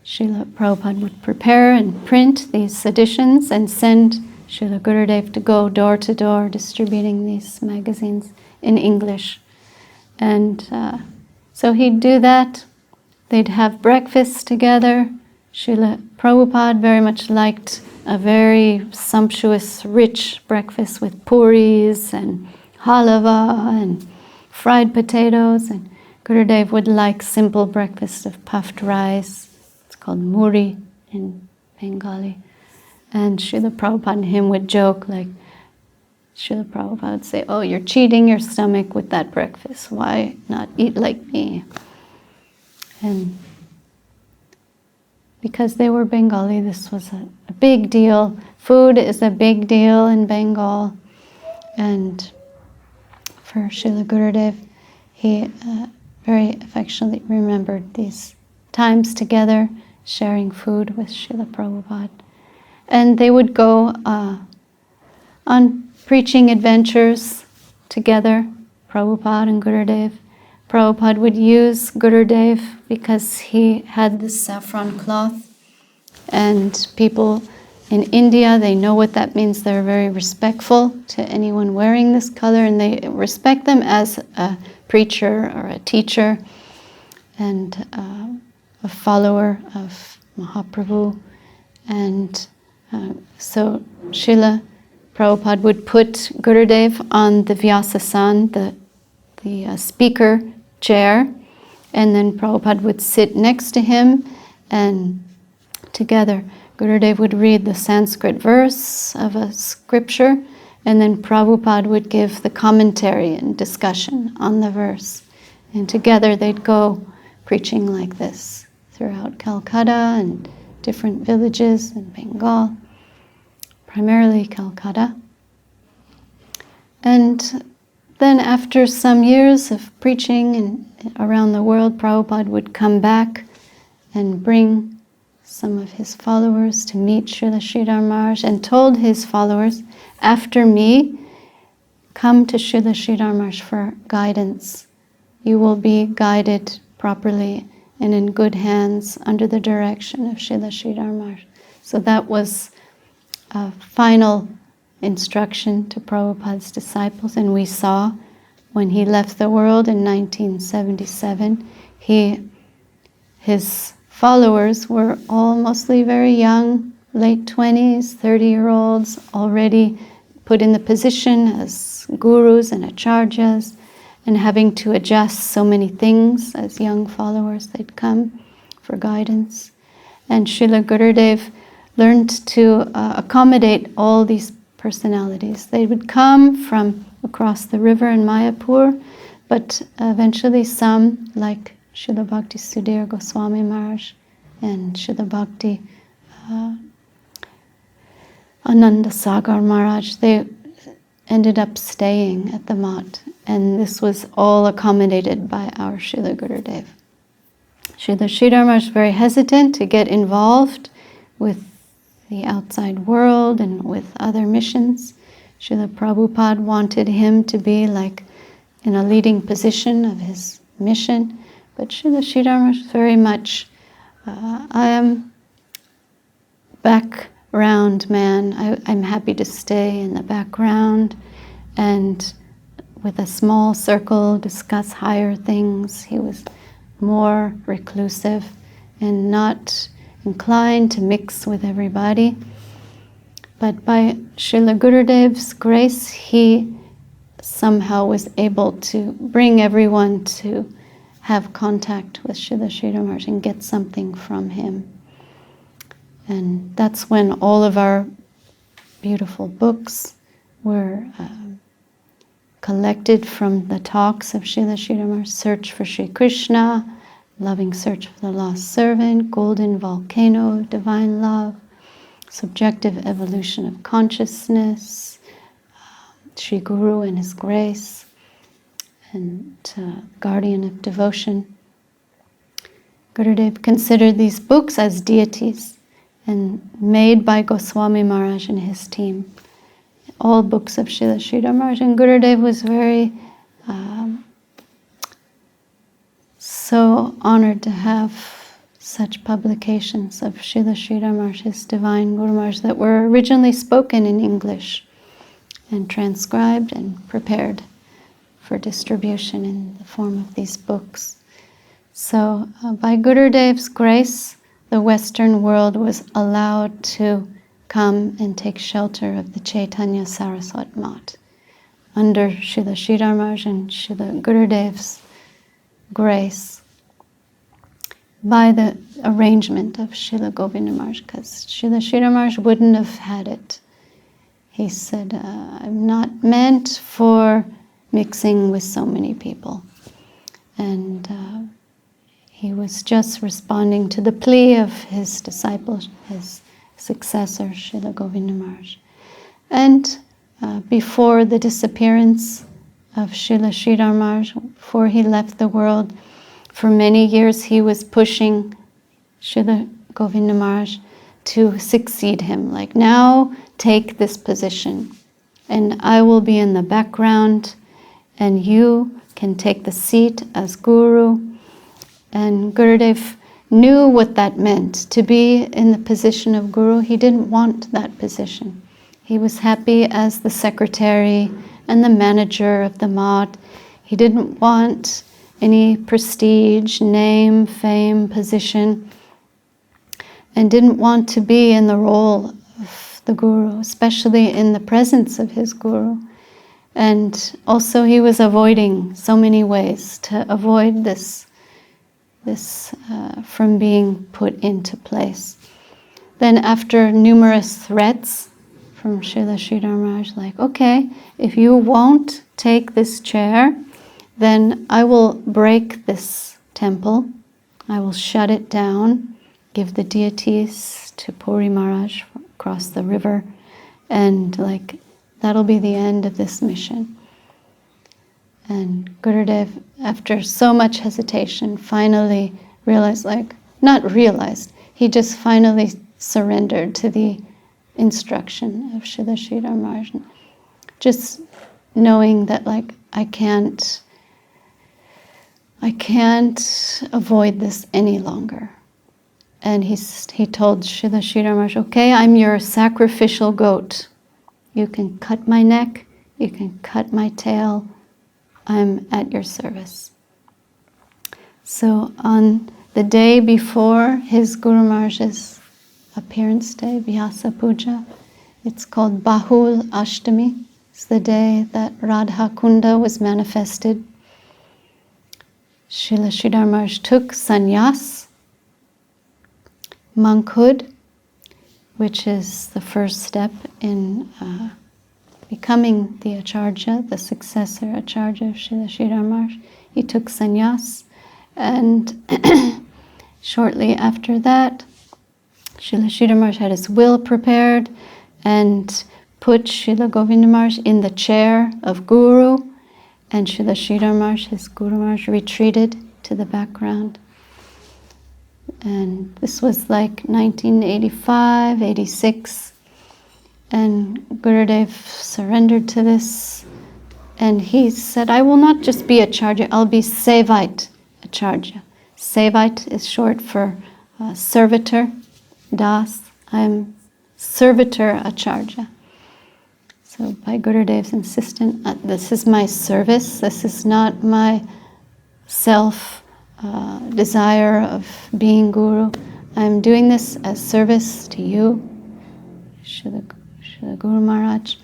Srila Prabhupada would prepare and print these editions and send Srila Gurudev to go door to door distributing these magazines in English. And so he'd do that. They'd have breakfast together. Srila Prabhupada very much liked a very sumptuous, rich breakfast with puris and halava and fried potatoes. And Gurudev would like simple breakfast of puffed rice. It's called muri in Bengali. And Srila Prabhupada and him would joke, like, Srila Prabhupada would say, oh, you're cheating your stomach with that breakfast. Why not eat like me? And because they were Bengali, this was a big deal. Food is a big deal in Bengal. And for Srila Gurudev, he very affectionately remembered these times together, sharing food with Srila Prabhupada. And they would go on preaching adventures together, Prabhupada and Gurudev. Prabhupada would use Gurudev because he had this saffron cloth, and people in India, they know what that means. They're very respectful to anyone wearing this color, and they respect them as a preacher or a teacher and a follower of Mahaprabhu. And so Srila Prabhupada would put Gurudev on the Vyāsa-san, the speaker chair, and then Prabhupada would sit next to him, and together Gurudev would read the Sanskrit verse of a scripture, and then Prabhupada would give the commentary and discussion on the verse. And together they'd go preaching like this throughout Calcutta and different villages in Bengal, primarily Calcutta. And then after some years of preaching around the world, Prabhupada would come back and bring some of his followers to meet Srila Sridhar Maharaj, and told his followers, after me, come to Srila Sridhar Maharaj for guidance. You will be guided properly and in good hands under the direction of Srila Sridhar Maharaj. So that was a final instruction to Prabhupada's disciples, and we saw when he left the world in 1977, his followers were all mostly very young, late 20s, 30-year-olds, already put in the position as gurus and acharyas, and having to adjust so many things as young followers. They'd come for guidance. And Srila Gurudev learned to accommodate all these personalities. They would come from across the river in Mayapur, but eventually some, like Srila Bhakti Sudhir Goswami Maharaj and Srila Bhakti Ananda Sagar Maharaj, they ended up staying at the Mat, and this was all accommodated by our Srila Gurudev. Srila Sridhar Maharaj was very hesitant to get involved with the outside world and with other missions. Srila Prabhupada wanted him to be like in a leading position of his mission, but Srila Sridhar Maharaj was very much, I am background man. I'm happy to stay in the background and with a small circle discuss higher things. He was more reclusive and not inclined to mix with everybody. But by Srila Gurudev's grace, he somehow was able to bring everyone to have contact with Srila Sridhar Maharaj and get something from him. And that's when all of our beautiful books were collected from the talks of Srila Sridhar Maharaj: Search for Sri Krishna, Loving Search for the Lost Servant, Golden Volcano of Divine Love, Subjective Evolution of Consciousness, Sri Guru and His Grace, and Guardian of Devotion. Gurudev considered these books as deities and made by Goswami Maharaj and his team. All books of Srila Sridhar Maharaj. And Gurudev was very so honored to have such publications of Srila Sridhar Maharaj, his divine Guru Maharaj, that were originally spoken in English and transcribed and prepared for distribution in the form of these books. So by Gurudev's grace, the Western world was allowed to come and take shelter of the Chaitanya Saraswat Mat under Srila Sridhar Maharaj and Srila Gurudev's grace, by the arrangement of Srila Govinda Maharaj, because Srila Sridhar Maharaj wouldn't have had it. He said, I'm not meant for mixing with so many people. And he was just responding to the plea of his disciple, his successor, Srila Govinda Maharaj. And before the disappearance of Srila Sridhar Maharaj, before he left the world, for many years he was pushing Srila Govinda Maharaj to succeed him. Like, now take this position, and I will be in the background, and you can take the seat as Guru. And Gurudev knew what that meant, to be in the position of Guru. He didn't want that position. He was happy as the secretary and the manager of the Mat. He didn't want any prestige, name, fame, position, and didn't want to be in the role of the Guru, especially in the presence of his Guru. And also he was avoiding so many ways to avoid this from being put into place. Then after numerous threats from Srila Sridhar Maharaj, like, okay, if you won't take this chair, then I will break this temple, I will shut it down, give the deities to Puri Maharaj across the river, and like, that'll be the end of this mission. And Gurudev, after so much hesitation, finally realized, he just finally surrendered to the instruction of Srila Sridhar Maharaj, just knowing that, like, I can't avoid this any longer. And he told Srila Sridhar Maharaj, okay, I'm your sacrificial goat. You can cut my neck, you can cut my tail, I'm at your service. So on the day before his Guru Maharaj's appearance day, Vyāsa-pūjā, it's called Bahul Ashtami. It's the day that Radha Kunda was manifested. Srila Sridhar Maharaj took sannyas, monkhood, which is the first step in becoming the Acharya, the successor Acharya of Srila Sridhar Maharaj. He took sannyas, and shortly after that, Srila Sridhar Maharaj had his will prepared and put Srila Govinda Maharaj in the chair of Guru, and Srila Sridhar Maharaj, his Guru Maharaj, retreated to the background. And this was like 1985, 86. And Gurudev surrendered to this. And he said, I will not just be Acharya, I'll be Sevite Acharya. Sevite is short for servitor, Das. I'm servitor Acharya. So by Gurudev's insistence, this is my service, this is not my self-desire of being Guru. I'm doing this as service to you, Srila Guru Maharaj.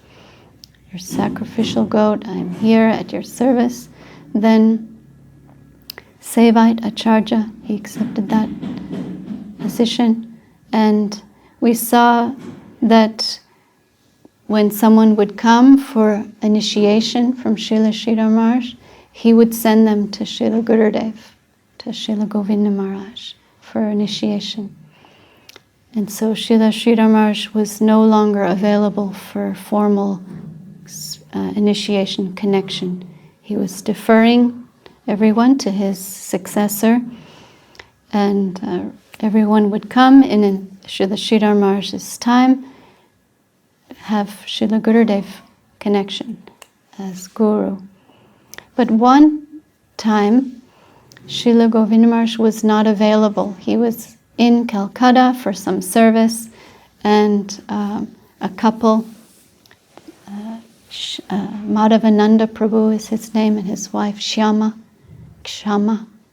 your sacrificial goat, I'm here at your service. Then Sevite Acharya, he accepted that position. And we saw that when someone would come for initiation from Srila Sridhar Maharaj, he would send them to Srila Gurudev, to Srila Govinda Maharaj for initiation. And so Srila Sridhar Maharaj was no longer available for formal initiation connection. He was deferring everyone to his successor, and everyone would come in Srila Sridhar Maharaj's time, have Srila Gurudev connection as Guru. But one time, Srila Govinda Maharaj was not available. He was in Calcutta for some service, and a couple, Madhavananda Prabhu is his name, and his wife Kshama,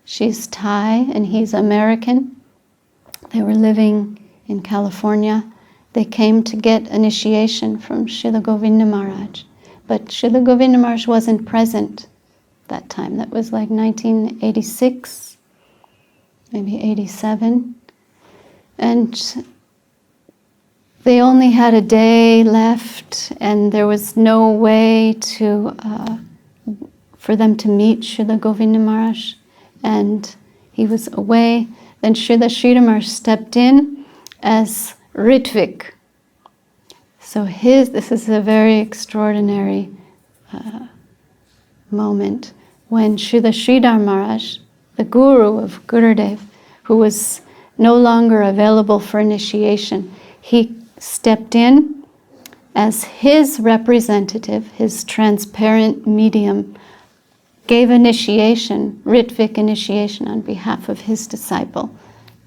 she's Thai and he's American. They were living in California. They came to get initiation from Srila Govinda Maharaj. But Srila Govinda Maharaj wasn't present that time. That was like 1986, maybe 87. And they only had a day left, and there was no way for them to meet Srila Govinda Maharaj. And he was away. Then Srila Sridhar Maharaj stepped in as Ritvik. So this is a very extraordinary moment when Srila Sridhar Maharaj, the guru of Gurudev, who was no longer available for initiation, he stepped in as his representative, his transparent medium, gave initiation, Ritvik initiation, on behalf of his disciple,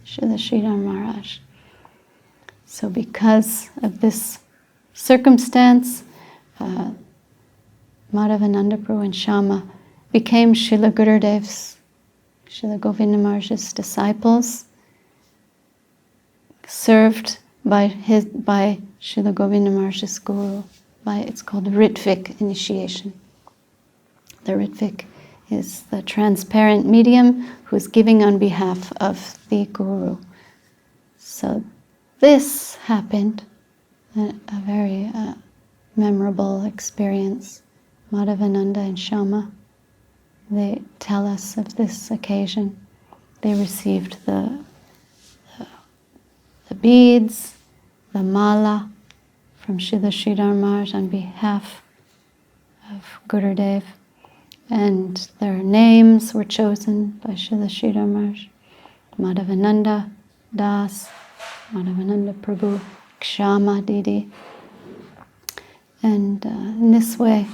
Srila Sridhar Maharaj. So because of this circumstance, Madhavananda Prabhu and Kshama became Srila Gurudev's, Srila Govinda Maharaj's disciples, served by Srila Govinda Maharaj's guru. It's called Ritvik initiation. The Ritvik is the transparent medium who's giving on behalf of the guru. So this happened, a very memorable experience. Madhavananda and Kshama, they tell us of this occasion. They received the beads, the mala from Srila Sridhar Maharaj on behalf of Gurudev, and their names were chosen by Srila Sridhar Maharaj. Madhavananda Das, Madhavananda Prabhu, Kshama Didi. And in this way,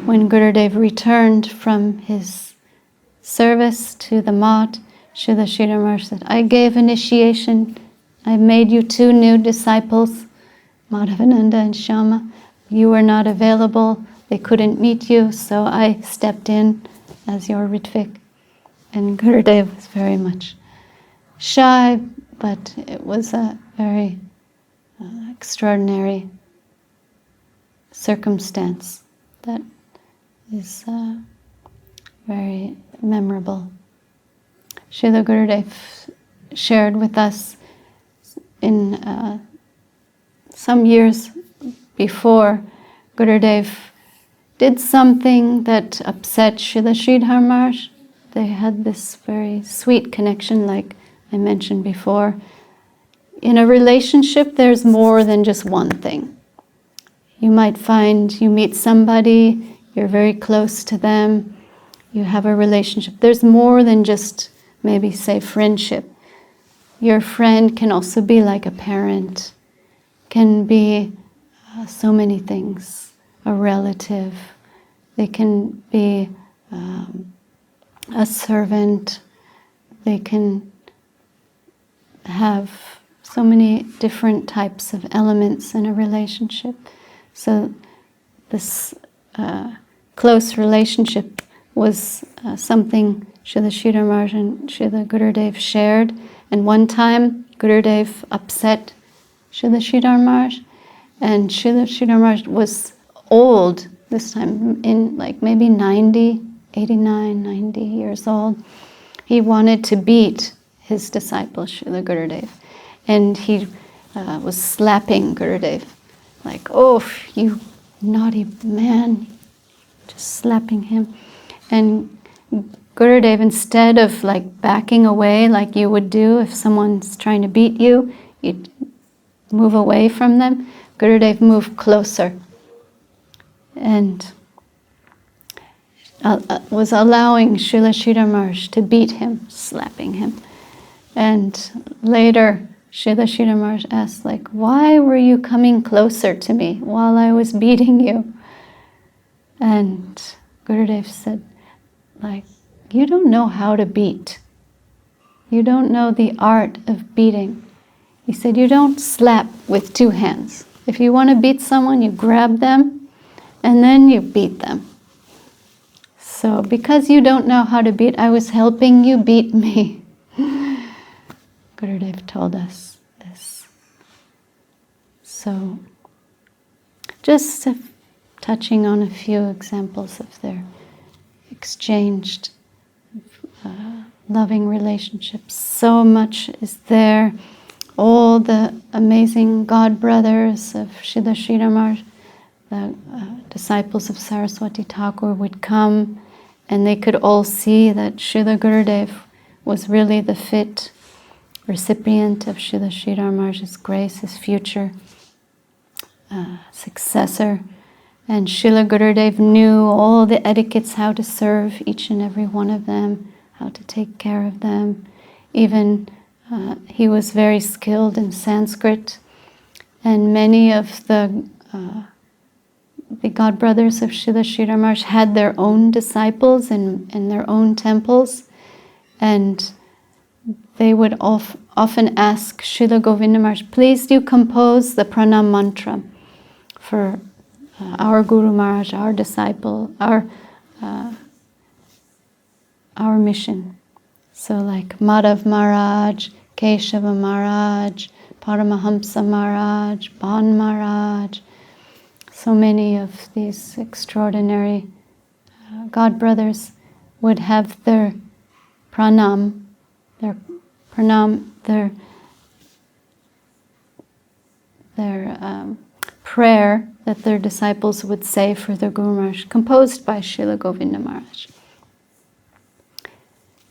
when Gurudev returned from his service to the Math, Srila Sridhar Maharaj said, I gave initiation, I made you 2 new disciples, Madhavananda and Kshama. You were not available, they couldn't meet you, so I stepped in as your Ritvik. And Gurudev was very much shy, but it was a very extraordinary circumstance that is very memorable. Srila Gurudev shared with us in some years before, Gurudev did something that upset Srila Sridhar Maharaj. They had this very sweet connection, like I mentioned before. In a relationship, there's more than just one thing. You might find you meet somebody, you're very close to them, you have a relationship. There's more than just maybe, say, friendship. Your friend can also be like a parent, can be so many things. A relative, they can be a servant, they can have so many different types of elements in a relationship. So this close relationship was something Srila Sridhar Maharaj and Srila Gurudev shared. And one time Gurudev upset Srila Sridhar Maharaj, and Srila Sridhar Maharaj was old, this time in like maybe 90, 89, 90 years old. He wanted to beat his disciple, Srila Gurudev. And he was slapping Gurudev. Like, oh, you naughty man. Just slapping him. And Gurudev, instead of like backing away like you would do if someone's trying to beat you, you'd move away from them. Gurudev moved closer and was allowing Srila Sridhar Maharaj to beat him, slapping him. And later, Srila Sridhar Maharaj asked, like, why were you coming closer to me while I was beating you? And Gurudev said, like, you don't know how to beat. You don't know the art of beating. He said, you don't slap with two hands. If you want to beat someone, you grab them and then you beat them. So because you don't know how to beat, I was helping you beat me. Gurudev told us this. So just touching on a few examples of their exchanged loving relationships. So much is there. All the amazing God brothers of Srila Sridhar Maharaj, the disciples of Saraswati Thakur, would come, and they could all see that Srila Gurudev was really the fit recipient of Srila Sridhar Maharaj's grace, his future successor. And Srila Gurudev knew all the etiquettes, how to serve each and every one of them, how to take care of them. Even he was very skilled in Sanskrit, and many of the God brothers of Srila Sridhar Maharaj had their own disciples in their own temples, and they would often ask Srila Govinda Maharaj, please do compose the pranam mantra for our Guru Maharaj, our disciple, our mission. So like Madhav Maharaj, Keshava Maharaj, Paramahamsa Maharaj, Ban Maharaj, so many of these extraordinary God brothers would have their pranam, their prayer that their disciples would say for their Guru Maharaj, composed by Srila Govinda Maharaj.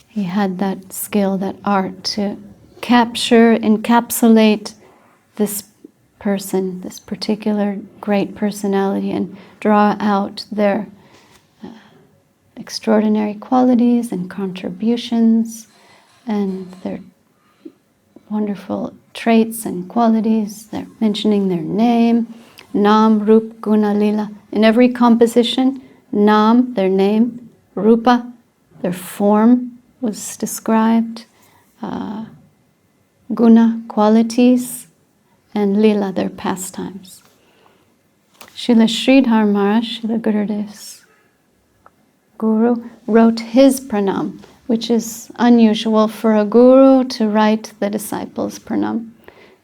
He had that skill, that art to encapsulate this person, this particular great personality, and draw out their extraordinary qualities and contributions and their wonderful traits and qualities. They're mentioning their name, Nam, Rup, Guna, Lila. In every composition, Nam, their name, Rupa, their form was described, Guna, qualities, and Lila, their pastimes. Srila Sridhar Maharaj, Srila Gurudev's guru, wrote his pranam, which is unusual for a guru to write the disciples' pranam.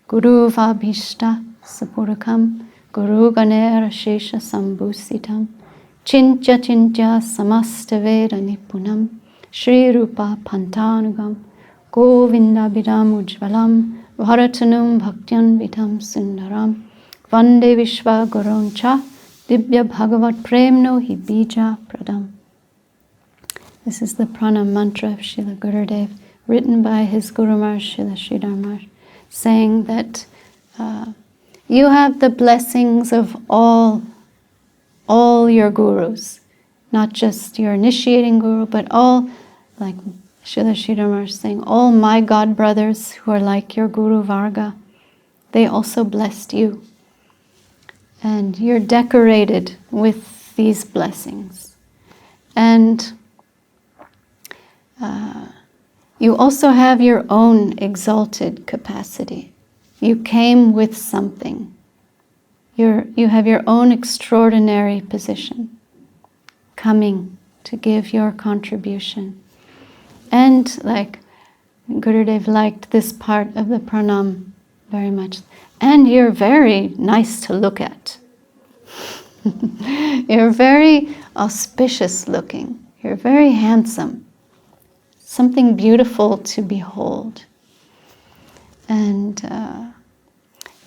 Guru vabhishta sapurakam, guru ganera shesha sambhusitam, chincha samastaveda nipunam, Shri Rupa Pantanugam, Govinda Bidam Ujvalam, Bharatanum Bhaktyan Vitam Sundaram, Vande Vishwa Guroncha, Dibya Bhagavat Premno Hi Bija Pradam. This is the pranam mantra of Srila Gurudev, written by his Guru Maharaj, Srila Sridhar Maharaj, saying that you have the blessings of all your gurus, not just your initiating guru, but all, like Srila Sridhar Maharaj saying, all my God brothers who are like your Guru Varga, they also blessed you. And you're decorated with these blessings. And you also have your own exalted capacity. You came with something. You have your own extraordinary position, coming to give your contribution. And like Gurudev liked this part of the pranam very much. And you're very nice to look at. You're very auspicious looking. You're very handsome. Something beautiful to behold. And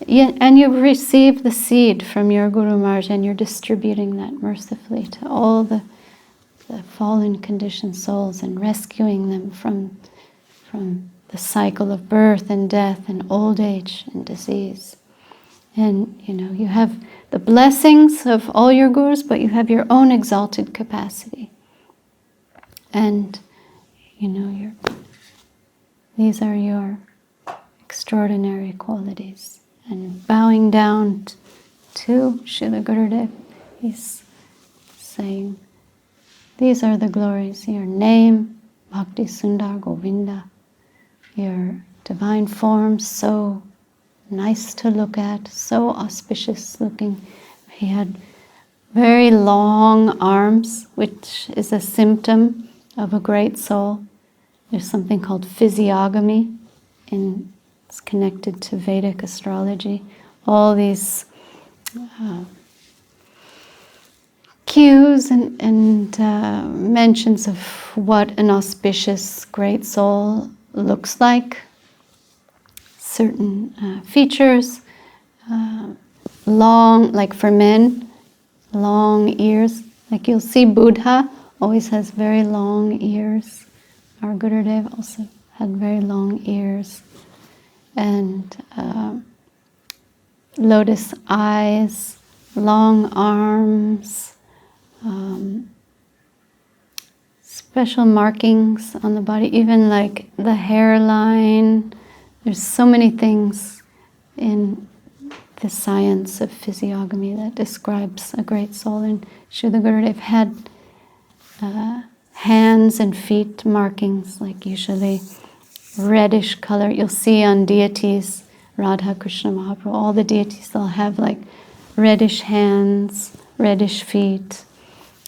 you've received the seed from your Guru Maharaj, and you're distributing that mercifully to all the fallen conditioned souls and rescuing them from the cycle of birth and death and old age and disease. And you have the blessings of all your gurus, but you have your own exalted capacity. And these are your extraordinary qualities. And bowing down to Srila Gurudev, he's saying, these are the glories, your name, Bhakti Sundar Govinda, your divine form, so nice to look at, so auspicious looking. He had very long arms, which is a symptom of a great soul. There's something called physiognomy, it's connected to Vedic astrology. All these cues and mentions of what an auspicious great soul looks like. Certain features, long, like for men, long ears. Like you'll see Buddha always has very long ears. Our Gurudev also had very long ears. And lotus eyes, long arms, special markings on the body, even like the hairline. There's so many things in the science of physiognomy that describes a great soul. And Srila Gurudev had hands and feet markings, like usually reddish color. You'll see on deities, Radha, Krishna, Mahaprabhu, all the deities, they'll have like reddish hands, reddish feet,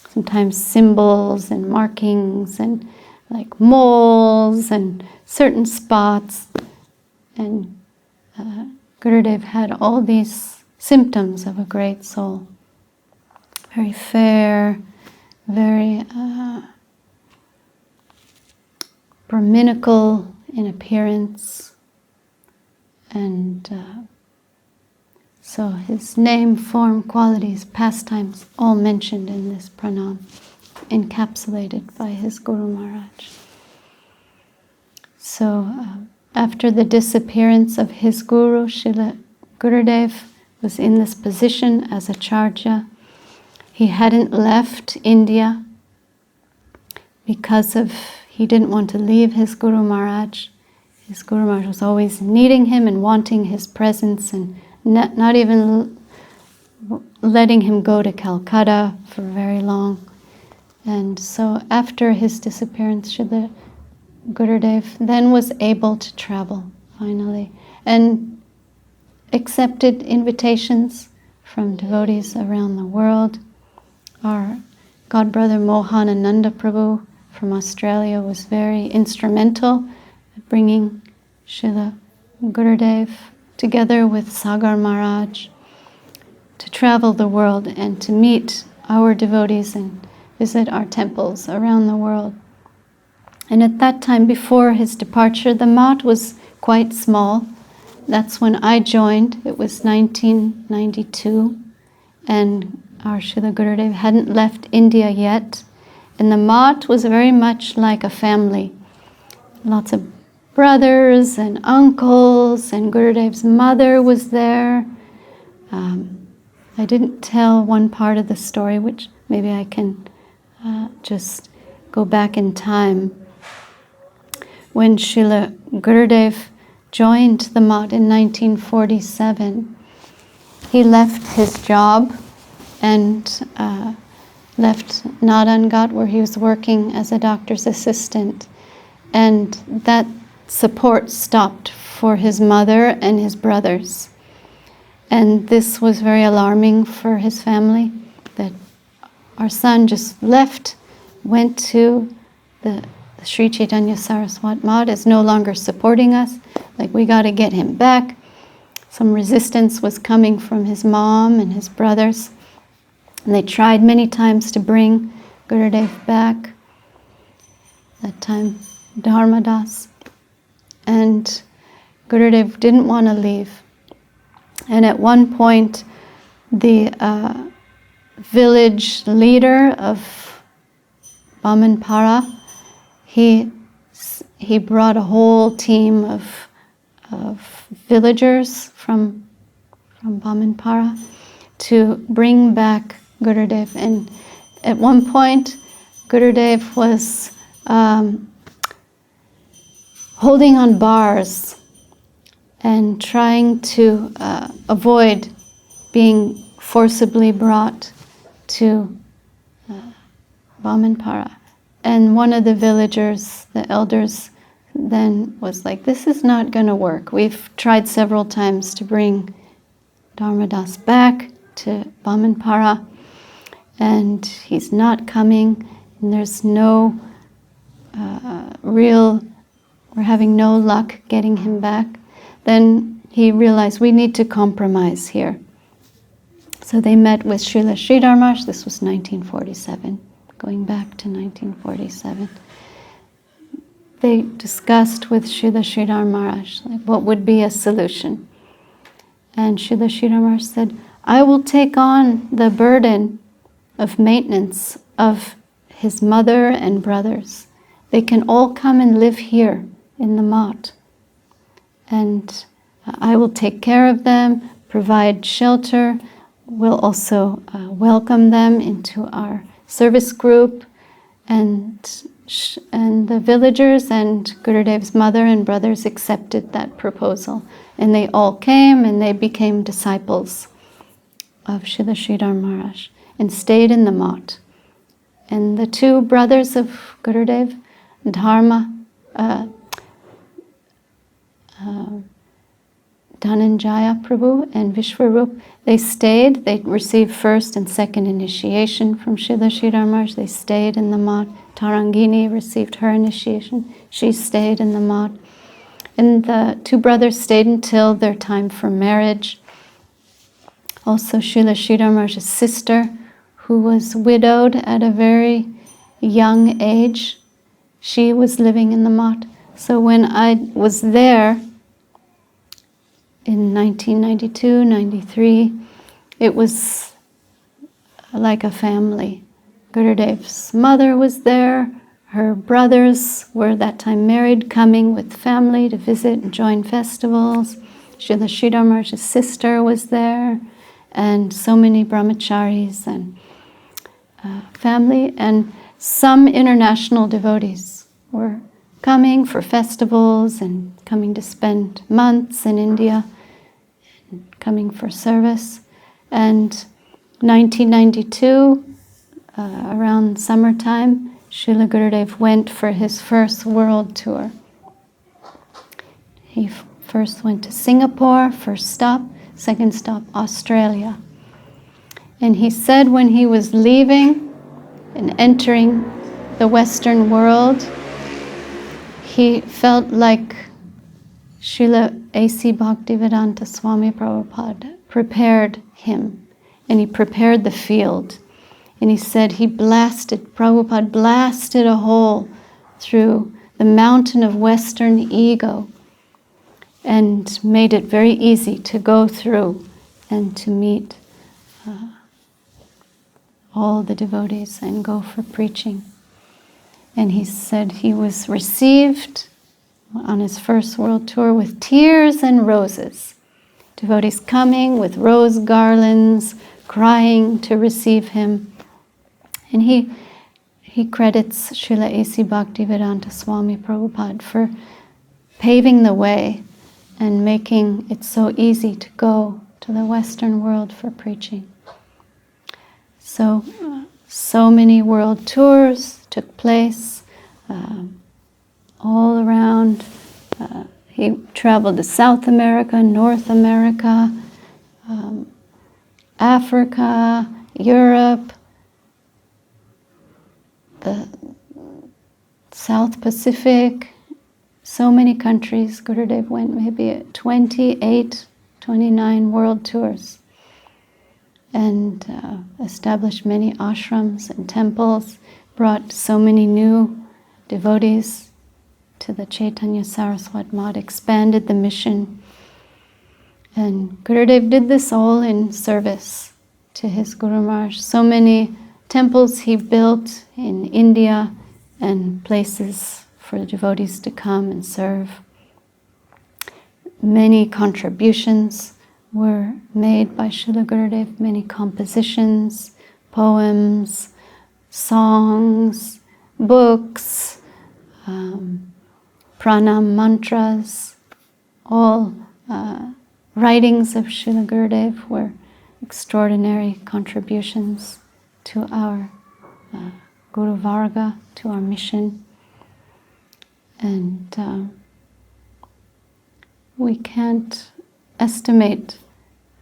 sometimes symbols and markings and like moles and certain spots. And Gurudev had all these symptoms of a great soul. Very fair, very Brahminical in appearance. And so his name, form, qualities, pastimes, all mentioned in this pranam, encapsulated by his Guru Maharaj. So after the disappearance of his guru, Srila Gurudev was in this position as acharya. He hadn't left India because he didn't want to leave his Guru Maharaj. His Guru Maharaj was always needing him and wanting his presence, and not even letting him go to Calcutta for very long. And so after his disappearance, Srila Gurudev then was able to travel finally and accepted invitations from devotees around the world. Our godbrother Mohanananda Prabhu from Australia was very instrumental in bringing Srila Gurudev together with Sagar Maharaj to travel the world and to meet our devotees and visit our temples around the world. And at that time, before his departure, the mat was quite small. That's when I joined. It was 1992, and our Srila Gurudev hadn't left India yet. And the mat was very much like a family. Lots of brothers and uncles, and Gurudev's mother was there. I didn't tell one part of the story, which maybe I can just go back in time. When Srila Gurudev joined the mat in 1947, he left his job and left Nadangat, where he was working as a doctor's assistant. And that support stopped for his mother and his brothers. And this was very alarming for his family, that our son just left, went to the Sri Chaitanya Saraswat Mat, is no longer supporting us. Like, we got to get him back. Some resistance was coming from his mom and his brothers. And they tried many times to bring Gurudev back, that time Dharmadas. And Gurudev didn't want to leave. And at one point, the village leader of Bamanpara, he brought a whole team of villagers from Bamanpara to bring back Gurudev. And at one point, Gurudev was holding on bars and trying to avoid being forcibly brought to Bamanpara. And one of the villagers, the elders, then was like, this is not going to work. We've tried several times to bring Dharmadas back to Bamanpara, and he's not coming, and there's no we're having no luck getting him back. Then he realized we need to compromise here. So they met with Srila Sridhar Maharaj. This was 1947, going back to 1947. They discussed with Srila Sridhar Maharaj like, what would be a solution. And Srila Sridhar Maharaj said, I will take on the burden of maintenance of his mother and brothers. They can all come and live here in the Mat. And I will take care of them, provide shelter. We'll also welcome them into our service group. And the villagers and Gurudev's mother and brothers accepted that proposal. And they all came and they became disciples of Srila Sridhar Maharaj and stayed in the Mat. And the two brothers of Gurudev, Dhananjaya Prabhu and Vishwarup, they stayed. They received first and second initiation from Srila Sridhar Maharaj. They stayed in the Mat. Tarangini received her initiation. She stayed in the Mat. And the two brothers stayed until their time for marriage. Also Srila Sridhar Maharaj's sister, who was widowed at a very young age, she was living in the Mat. So when I was there in 1992, 93, it was like a family. Gurudev's mother was there. Her brothers were at that time married, coming with family to visit and join festivals. Srila Sridhar Maharaj's sister was there, and so many brahmacharis and family, and some international devotees were coming for festivals and coming to spend months in India, and coming for service. And 1992, around summertime, Srila Gurudev went for his first world tour. He first went to Singapore, first stop, second stop, Australia. And he said when he was leaving and entering the Western world, he felt like Srila A.C. Bhaktivedanta Swami Prabhupada prepared him, and he prepared the field. And he said Prabhupada blasted a hole through the mountain of Western ego and made it very easy to go through and to meet all the devotees and go for preaching. And he said he was received on his first world tour with tears and roses. Devotees coming with rose garlands, crying to receive him. And he credits Srila A.C. Bhaktivedanta Swami Prabhupada for paving the way and making it so easy to go to the Western world for preaching. So many world tours took place all around. He traveled to South America, North America, Africa, Europe, the South Pacific, so many countries. Gurudev went maybe at 28, 29 world tours. and established many ashrams and temples, brought so many new devotees to the Chaitanya Saraswat Math, expanded the mission. And Gurudev did this all in service to his Guru Maharaj. So many temples he built in India and places for the devotees to come and serve. Many contributions were made by Srila Gurudev, many compositions, poems, songs, books, pranam mantras, all writings of Srila Gurudev were extraordinary contributions to our Guru Varga, to our mission. And we can't estimate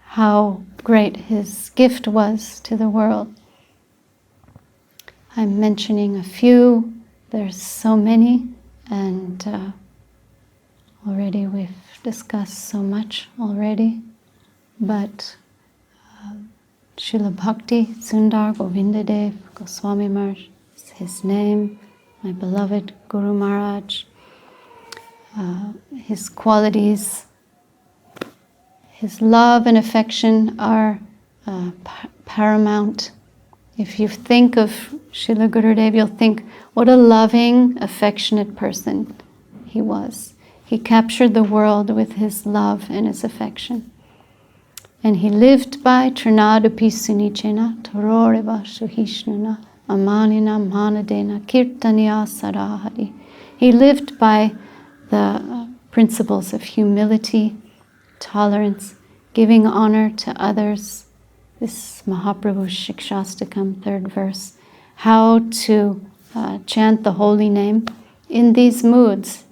how great his gift was to the world. I'm mentioning a few. There's so many, and already we've discussed so much already. But Srila Bhakti, Sundar Govindadev Goswami Maharaj is his name, my beloved Guru Maharaj. His qualities, his love and affection are paramount. If you think of Srila Gurudev, you'll think, what a loving, affectionate person he was. He captured the world with his love and his affection. And he lived by Trinadapi Sunichena, Tororeva Suhishnana, Amanina Manadena, Kirtaniya Sarahari. He lived by the principles of humility, tolerance, giving honor to others. This Mahaprabhu's Shikshastakam, 3rd verse. How to chant the holy name in these moods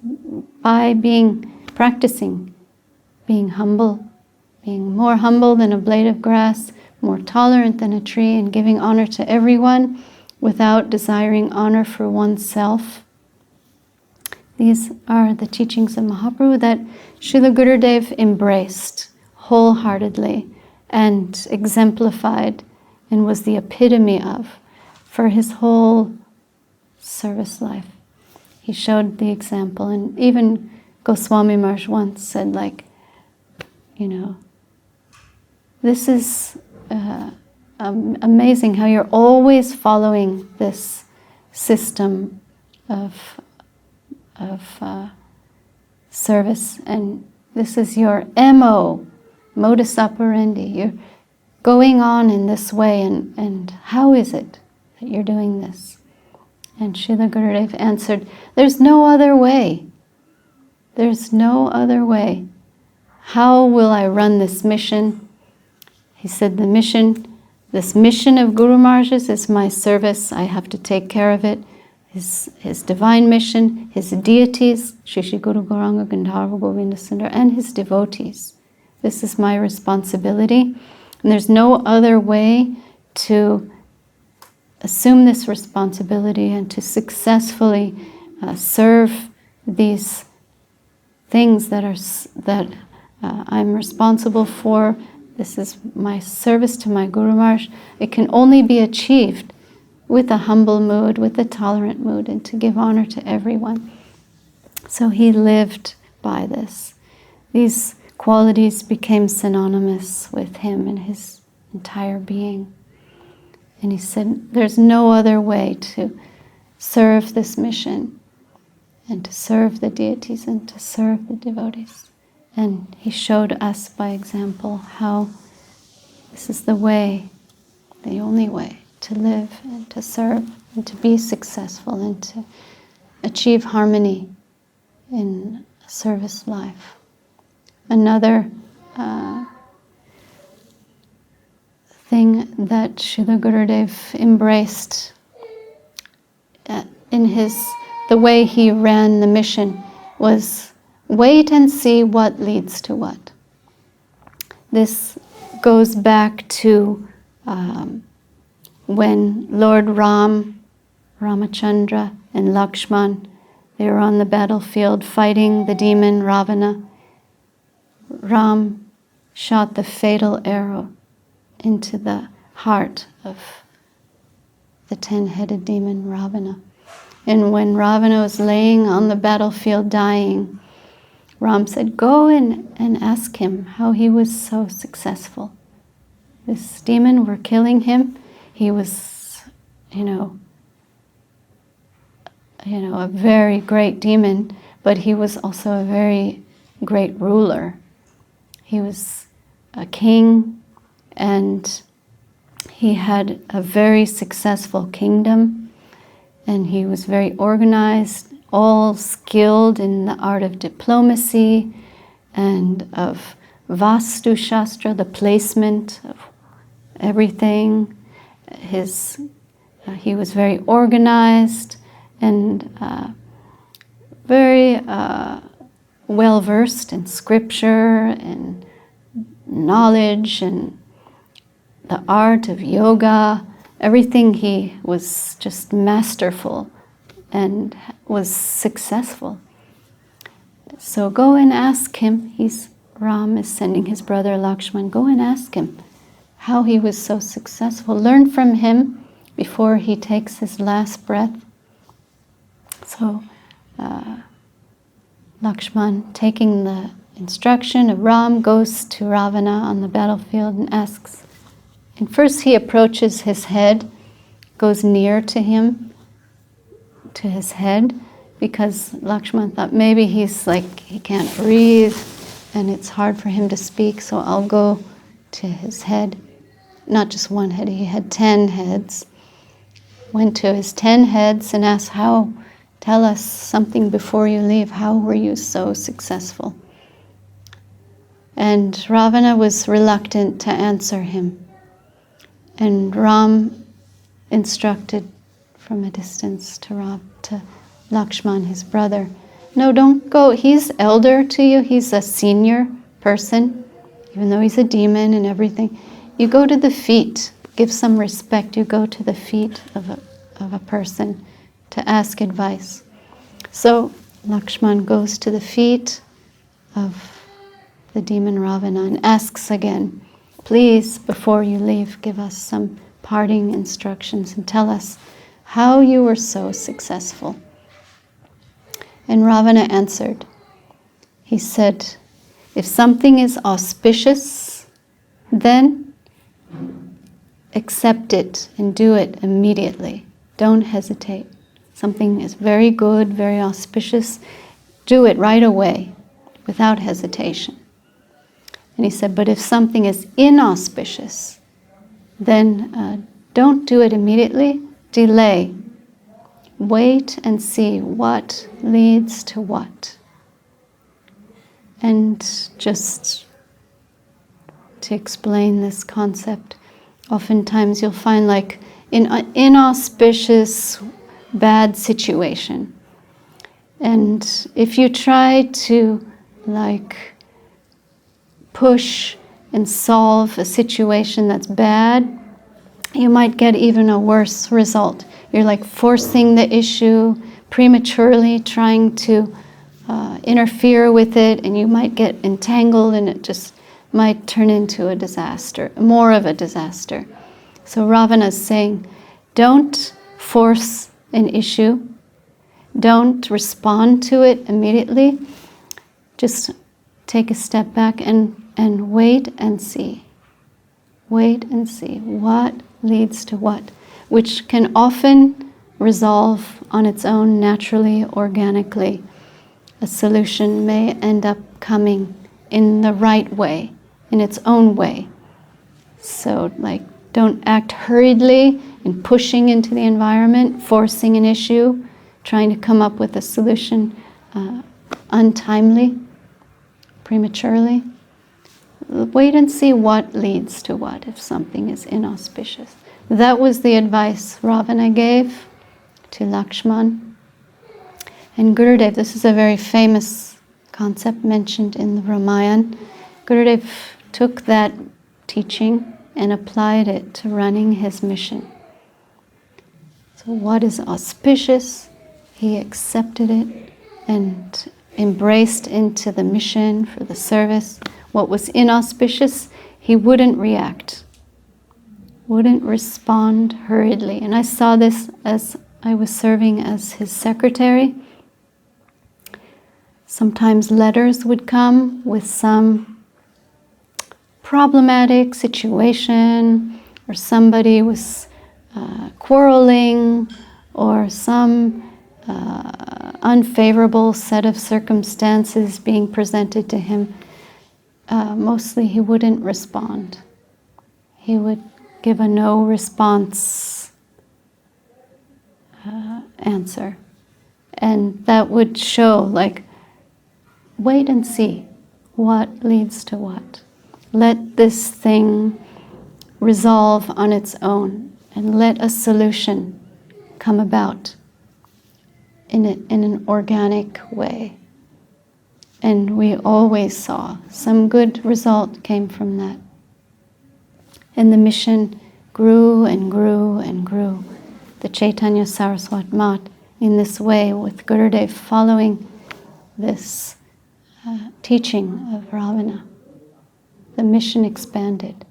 by practicing being humble, being more humble than a blade of grass, more tolerant than a tree, and giving honor to everyone without desiring honor for oneself. These are the teachings of Mahaprabhu that Srila Gurudev embraced wholeheartedly and exemplified and was the epitome of for his whole service life. He showed the example, and even Goswami Maharaj once said, this is amazing how you're always following this system of service, and this is your MO, modus operandi. You're going on in this way, and how is it that you're doing this? And Srila Gurudev answered, there's no other way. There's no other way. How will I run this mission? He said, this mission of Guru Maharaj's is my service. I have to take care of it. His divine mission, his deities, Shri Guru Gauranga Gandharva Govinda Sundar, and his devotees. This is my responsibility. And there's no other way to assume this responsibility and to successfully serve these things that I'm responsible for. This is my service to my Guru Maharaj. It can only be achieved with a humble mood, with a tolerant mood, and to give honor to everyone. So he lived by this. These qualities became synonymous with him and his entire being. And he said, there's no other way to serve this mission and to serve the deities and to serve the devotees. And he showed us by example how this is the way, the only way to live and to serve and to be successful and to achieve harmony in a service life. Another thing that Srila Gurudev embraced in the way he ran the mission was wait and see what leads to what. This goes back to when Lord Ramachandra and Lakshman, they were on the battlefield fighting the demon Ravana. Ram shot the fatal arrow into the heart of the 10-headed demon Ravana. And when Ravana was laying on the battlefield dying, Ram said, go and ask him how he was so successful. This demon were killing him. He was, a very great demon, but he was also a very great ruler. He was a king, and he had a very successful kingdom, and he was very organized, all skilled in the art of diplomacy and of Vastu Shastra, the placement of everything. He was very organized and very well versed in scripture and knowledge and the art of yoga. Everything, he was just masterful and was successful. So go and ask him. Ram is sending his brother Lakshman. Go and ask him how he was so successful. Learn from him before he takes his last breath. So Lakshman, taking the instruction of Ram, goes to Ravana on the battlefield and asks. And first he approaches his head, goes near to him, to his head, because Lakshman thought maybe he's like, he can't breathe and it's hard for him to speak, so I'll go to his head. Not just one head, he had 10 heads. Went to his 10 heads and asked, tell us something before you leave. How were you so successful? And Ravana was reluctant to answer him. And Ram instructed from a distance to Lakshman, his brother, no, don't go. He's elder to you. He's a senior person, even though he's a demon and everything. You go to the feet. Give some respect. You go to the feet of a person to ask advice. So Lakshman goes to the feet of the demon Ravana and asks again, please, before you leave, give us some parting instructions and tell us how you were so successful. And Ravana answered. He said, if something is auspicious, then accept it and do it immediately. Don't hesitate. Something is very good, very auspicious. Do it right away, without hesitation. And he said, but if something is inauspicious, then don't do it immediately. Delay. Wait and see what leads to what. And just to explain this concept, oftentimes you'll find like in an inauspicious, bad situation. And if you try to push and solve a situation that's bad, you might get even a worse result. You're forcing the issue prematurely, trying to interfere with it, and you might get entangled and it just might turn into a disaster, more of a disaster. So Ravana is saying, don't force an issue. Don't respond to it immediately. Just take a step back and wait and see. Wait and see what leads to what, which can often resolve on its own naturally, organically. A solution may end up coming in the right way, in its own way. So don't act hurriedly in pushing into the environment, forcing an issue, trying to come up with a solution untimely, prematurely. Wait and see what leads to what if something is inauspicious. That was the advice Ravana gave to Lakshman. And Gurudev, this is a very famous concept mentioned in the Ramayana. Gurudev took that teaching and applied it to running his mission. So what is auspicious, he accepted it and embraced into the mission for the service. What was inauspicious, he wouldn't react. wouldn't respond hurriedly. And I saw this as I was serving as his secretary. Sometimes letters would come with some problematic situation, or somebody was quarreling, or some unfavorable set of circumstances being presented to him. Mostly he wouldn't respond. He would give a no response answer. And that would show, like, wait and see what leads to what. Let this thing resolve on its own, and let a solution come about in an organic way. And we always saw some good result came from that. And the mission grew and grew and grew. The Chaitanya Saraswat Math in this way, with Gurudev following this teaching of Ravana. The mission expanded,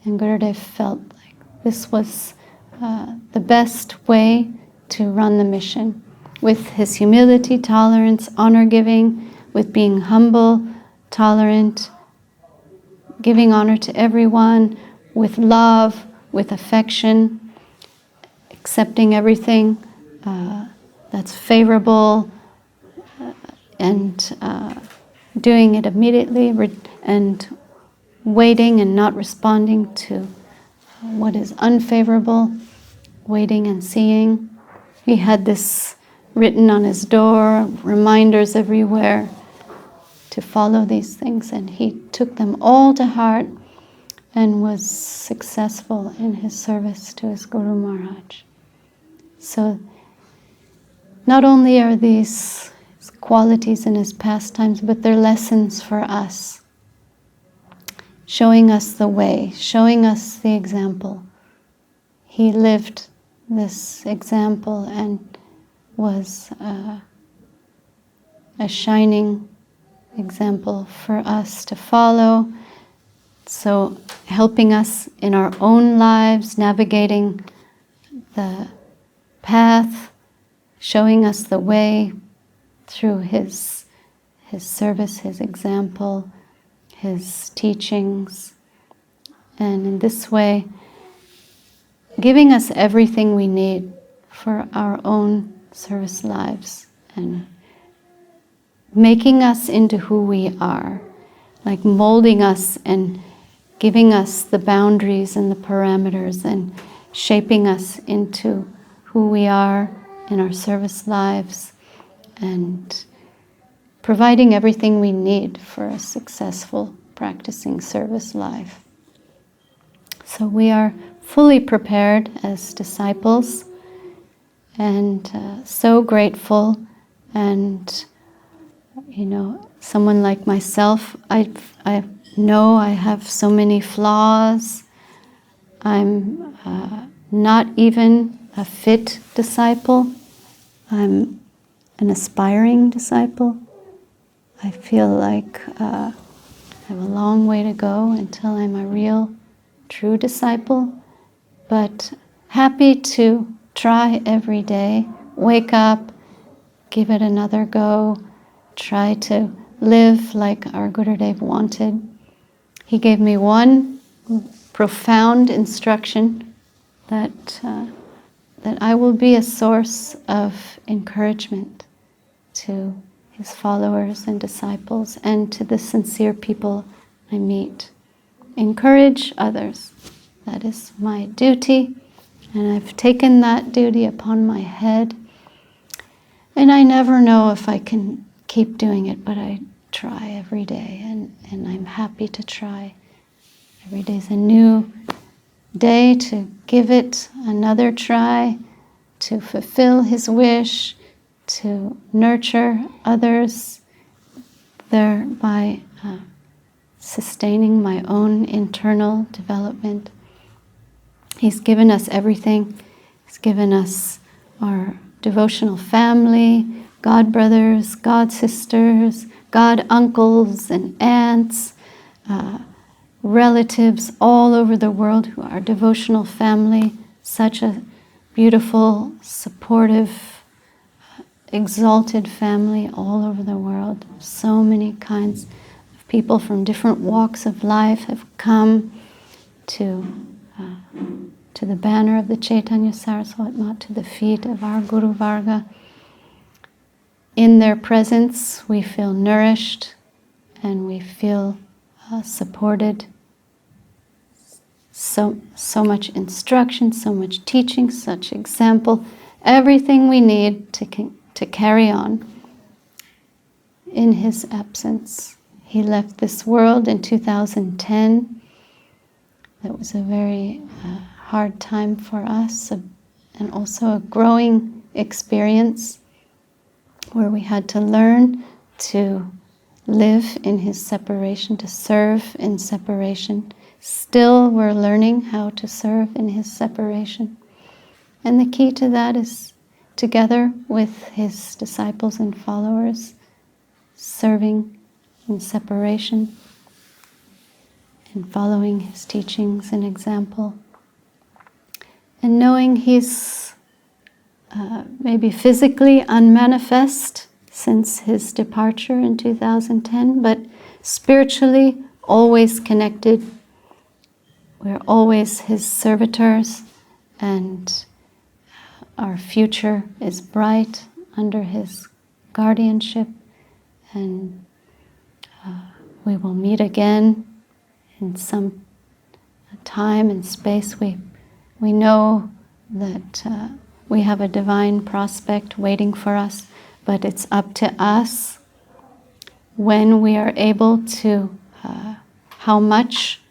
and Gurudev felt like this was the best way to run the mission, with his humility, tolerance, honor-giving, with being humble, tolerant, giving honor to everyone, with love, with affection, accepting everything that's favorable, and doing it immediately, and waiting and not responding to what is unfavorable, waiting and seeing. He had this written on his door, reminders everywhere to follow these things, and he took them all to heart and was successful in his service to his Guru Maharaj. So not only are these qualities in his pastimes, but they're lessons for us, showing us the way, showing us the example. He lived this example and was a shining example for us to follow. So helping us in our own lives, navigating the path, showing us the way through his service, his example, his teachings, and in this way giving us everything we need for our own service lives, and making us into who we are, like molding us and giving us the boundaries and the parameters, and shaping us into who we are in our service lives, and providing everything we need for a successful practicing service life. So we are fully prepared as disciples, and so grateful. And someone like myself, I know I have so many flaws. I'm not even a fit disciple. I'm an aspiring disciple. I feel like I have a long way to go until I'm a real, true disciple, but happy to try every day, wake up, give it another go, try to live like our Gurudev wanted. He gave me one profound instruction that I will be a source of encouragement to his followers and disciples, and to the sincere people I meet. Encourage others. That is my duty, and I've taken that duty upon my head. And I never know if I can keep doing it, but I try every day, and I'm happy to try. Every day is a new day to give it another try, to fulfill his wish, to nurture others, thereby sustaining my own internal development. He's given us everything. He's given us our devotional family, god brothers, god sisters, god uncles and aunts. relatives all over the world who are devotional family, such a beautiful, supportive, exalted family all over the world. So many kinds of people from different walks of life have come to the banner of the Chaitanya Saraswati Mat, to the feet of our Guru Varga. In their presence, we feel nourished and we feel supported. So much instruction, so much teaching, such example, everything we need to carry on in his absence. He left this world in 2010. That was a very hard time for us, and also a growing experience where we had to learn to live in his separation, to serve in separation. Still, we're learning how to serve in his separation. And the key to that is, together with his disciples and followers, serving in separation and following his teachings and example. And knowing he's maybe physically unmanifest since his departure in 2010, but spiritually always connected. We're always his servitors, and our future is bright under his guardianship, and we will meet again in some time and space. We know that we have a divine prospect waiting for us, but it's up to us when we are able to, how much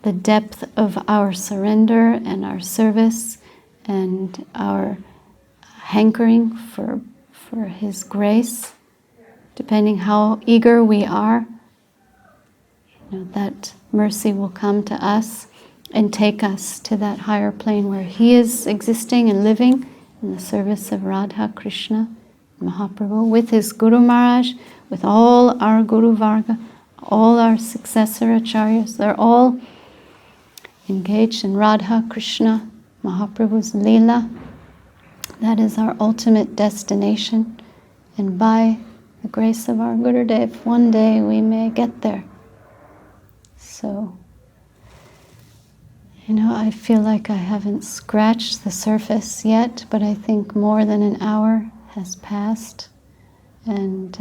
the depth of our surrender and our service and our hankering for his grace, depending how eager we are, that mercy will come to us and take us to that higher plane where he is existing and living in the service of Radha Krishna Mahaprabhu with his Guru Maharaj, with all our Guru Varga, all our successor acharyas. They're all engaged in Radha Krishna Mahaprabhu's Leela. That is our ultimate destination. And by the grace of our Gurudev, one day we may get there. So, I feel like I haven't scratched the surface yet, but I think more than an hour has passed. And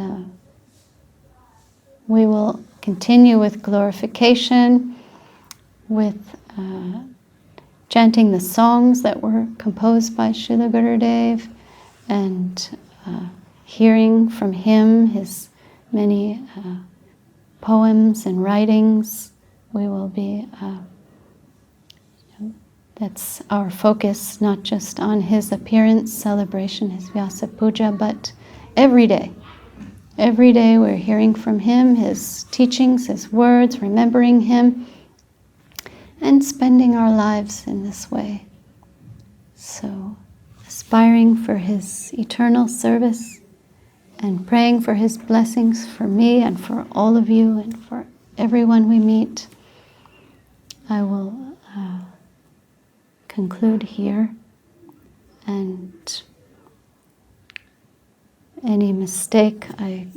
we will continue with glorification, with chanting the songs that were composed by Srila Gurudev, and hearing from him his many poems and writings. We will be, that's our focus, not just on his appearance, celebration, his Vyāsa-pūjā, but every day. Every day we're hearing from him, his teachings, his words, remembering him, and spending our lives in this way. So, aspiring for his eternal service and praying for his blessings for me and for all of you and for everyone we meet. I will conclude here, and any mistake I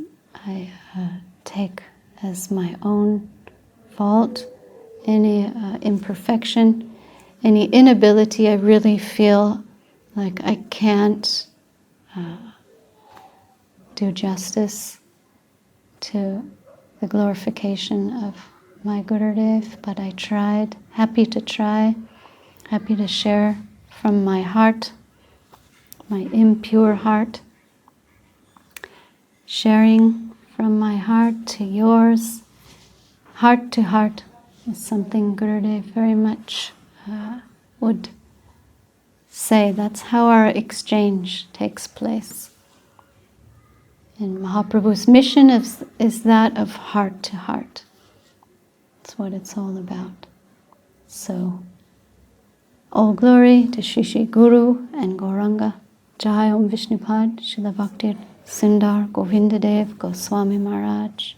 take as my own fault, any imperfection, any inability I really feel like I can't do justice to the glorification of my Gurudev, but I tried, happy to try, happy to share from my heart, my impure heart, sharing from my heart to yours, heart to heart, is something Gurudev very much would say. That's how our exchange takes place. And Mahaprabhu's mission is that of heart to heart. That's what it's all about. So, all glory to Shri Shri Guru and Gauranga. Jai Om Vishnupad, Srila Bhakti Sundar Govindadev Goswami Maharaj.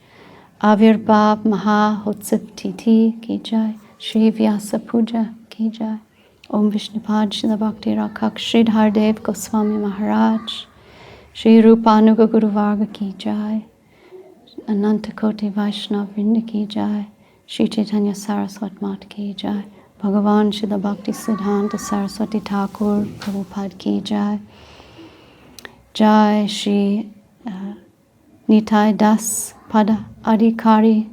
Avirbhav Maha Utsav Tithi ki jai. Shri Vyāsa-pūjā ki jai. Om Vishnupad Srila Bhakti Rakshak Sridhar Dev Goswami Maharaj. Shri Rupanuga Guru Varga ki jai. Ananta Koti Vaishnav Vrinda ki jai. Shri Chaitanya Saraswat Mat ki jai. Bhagavan Srila Bhakti Siddhanta Saraswati Thakur Prabhupada ki jai. Jai Shri Nitai Das Pada Adhikari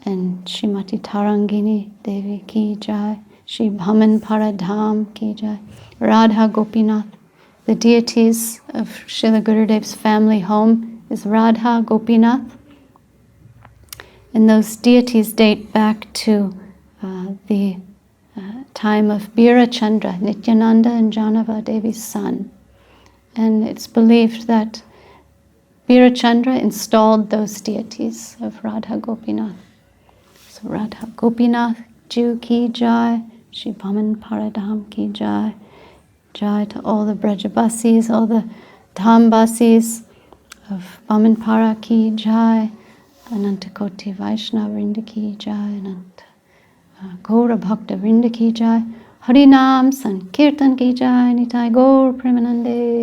and Srimati Tarangini Devi ki jai. Shri Bhaman Paradham ki jai. Radha Gopinath. The deities of Srila Gurudev's family home is Radha Gopinath. And those deities date back to the time of Bira Chandra, Nityananda and Janava Devi's son. And it's believed that Bira Chandra installed those deities of Radha Gopinath. So Radha Gopinath Ju ki jai, Shri Bhaman Paradham ki jai. Jai to all the Brajabasis, all the Dhambasis of Bhamanpara ki jai. Ananta Koti Vaishnava Vrinda ki jai. Ananta Gaura Bhakta Vrinda ki jai. Harinam Sankirtan ki jai. Nitai Gaur Premanande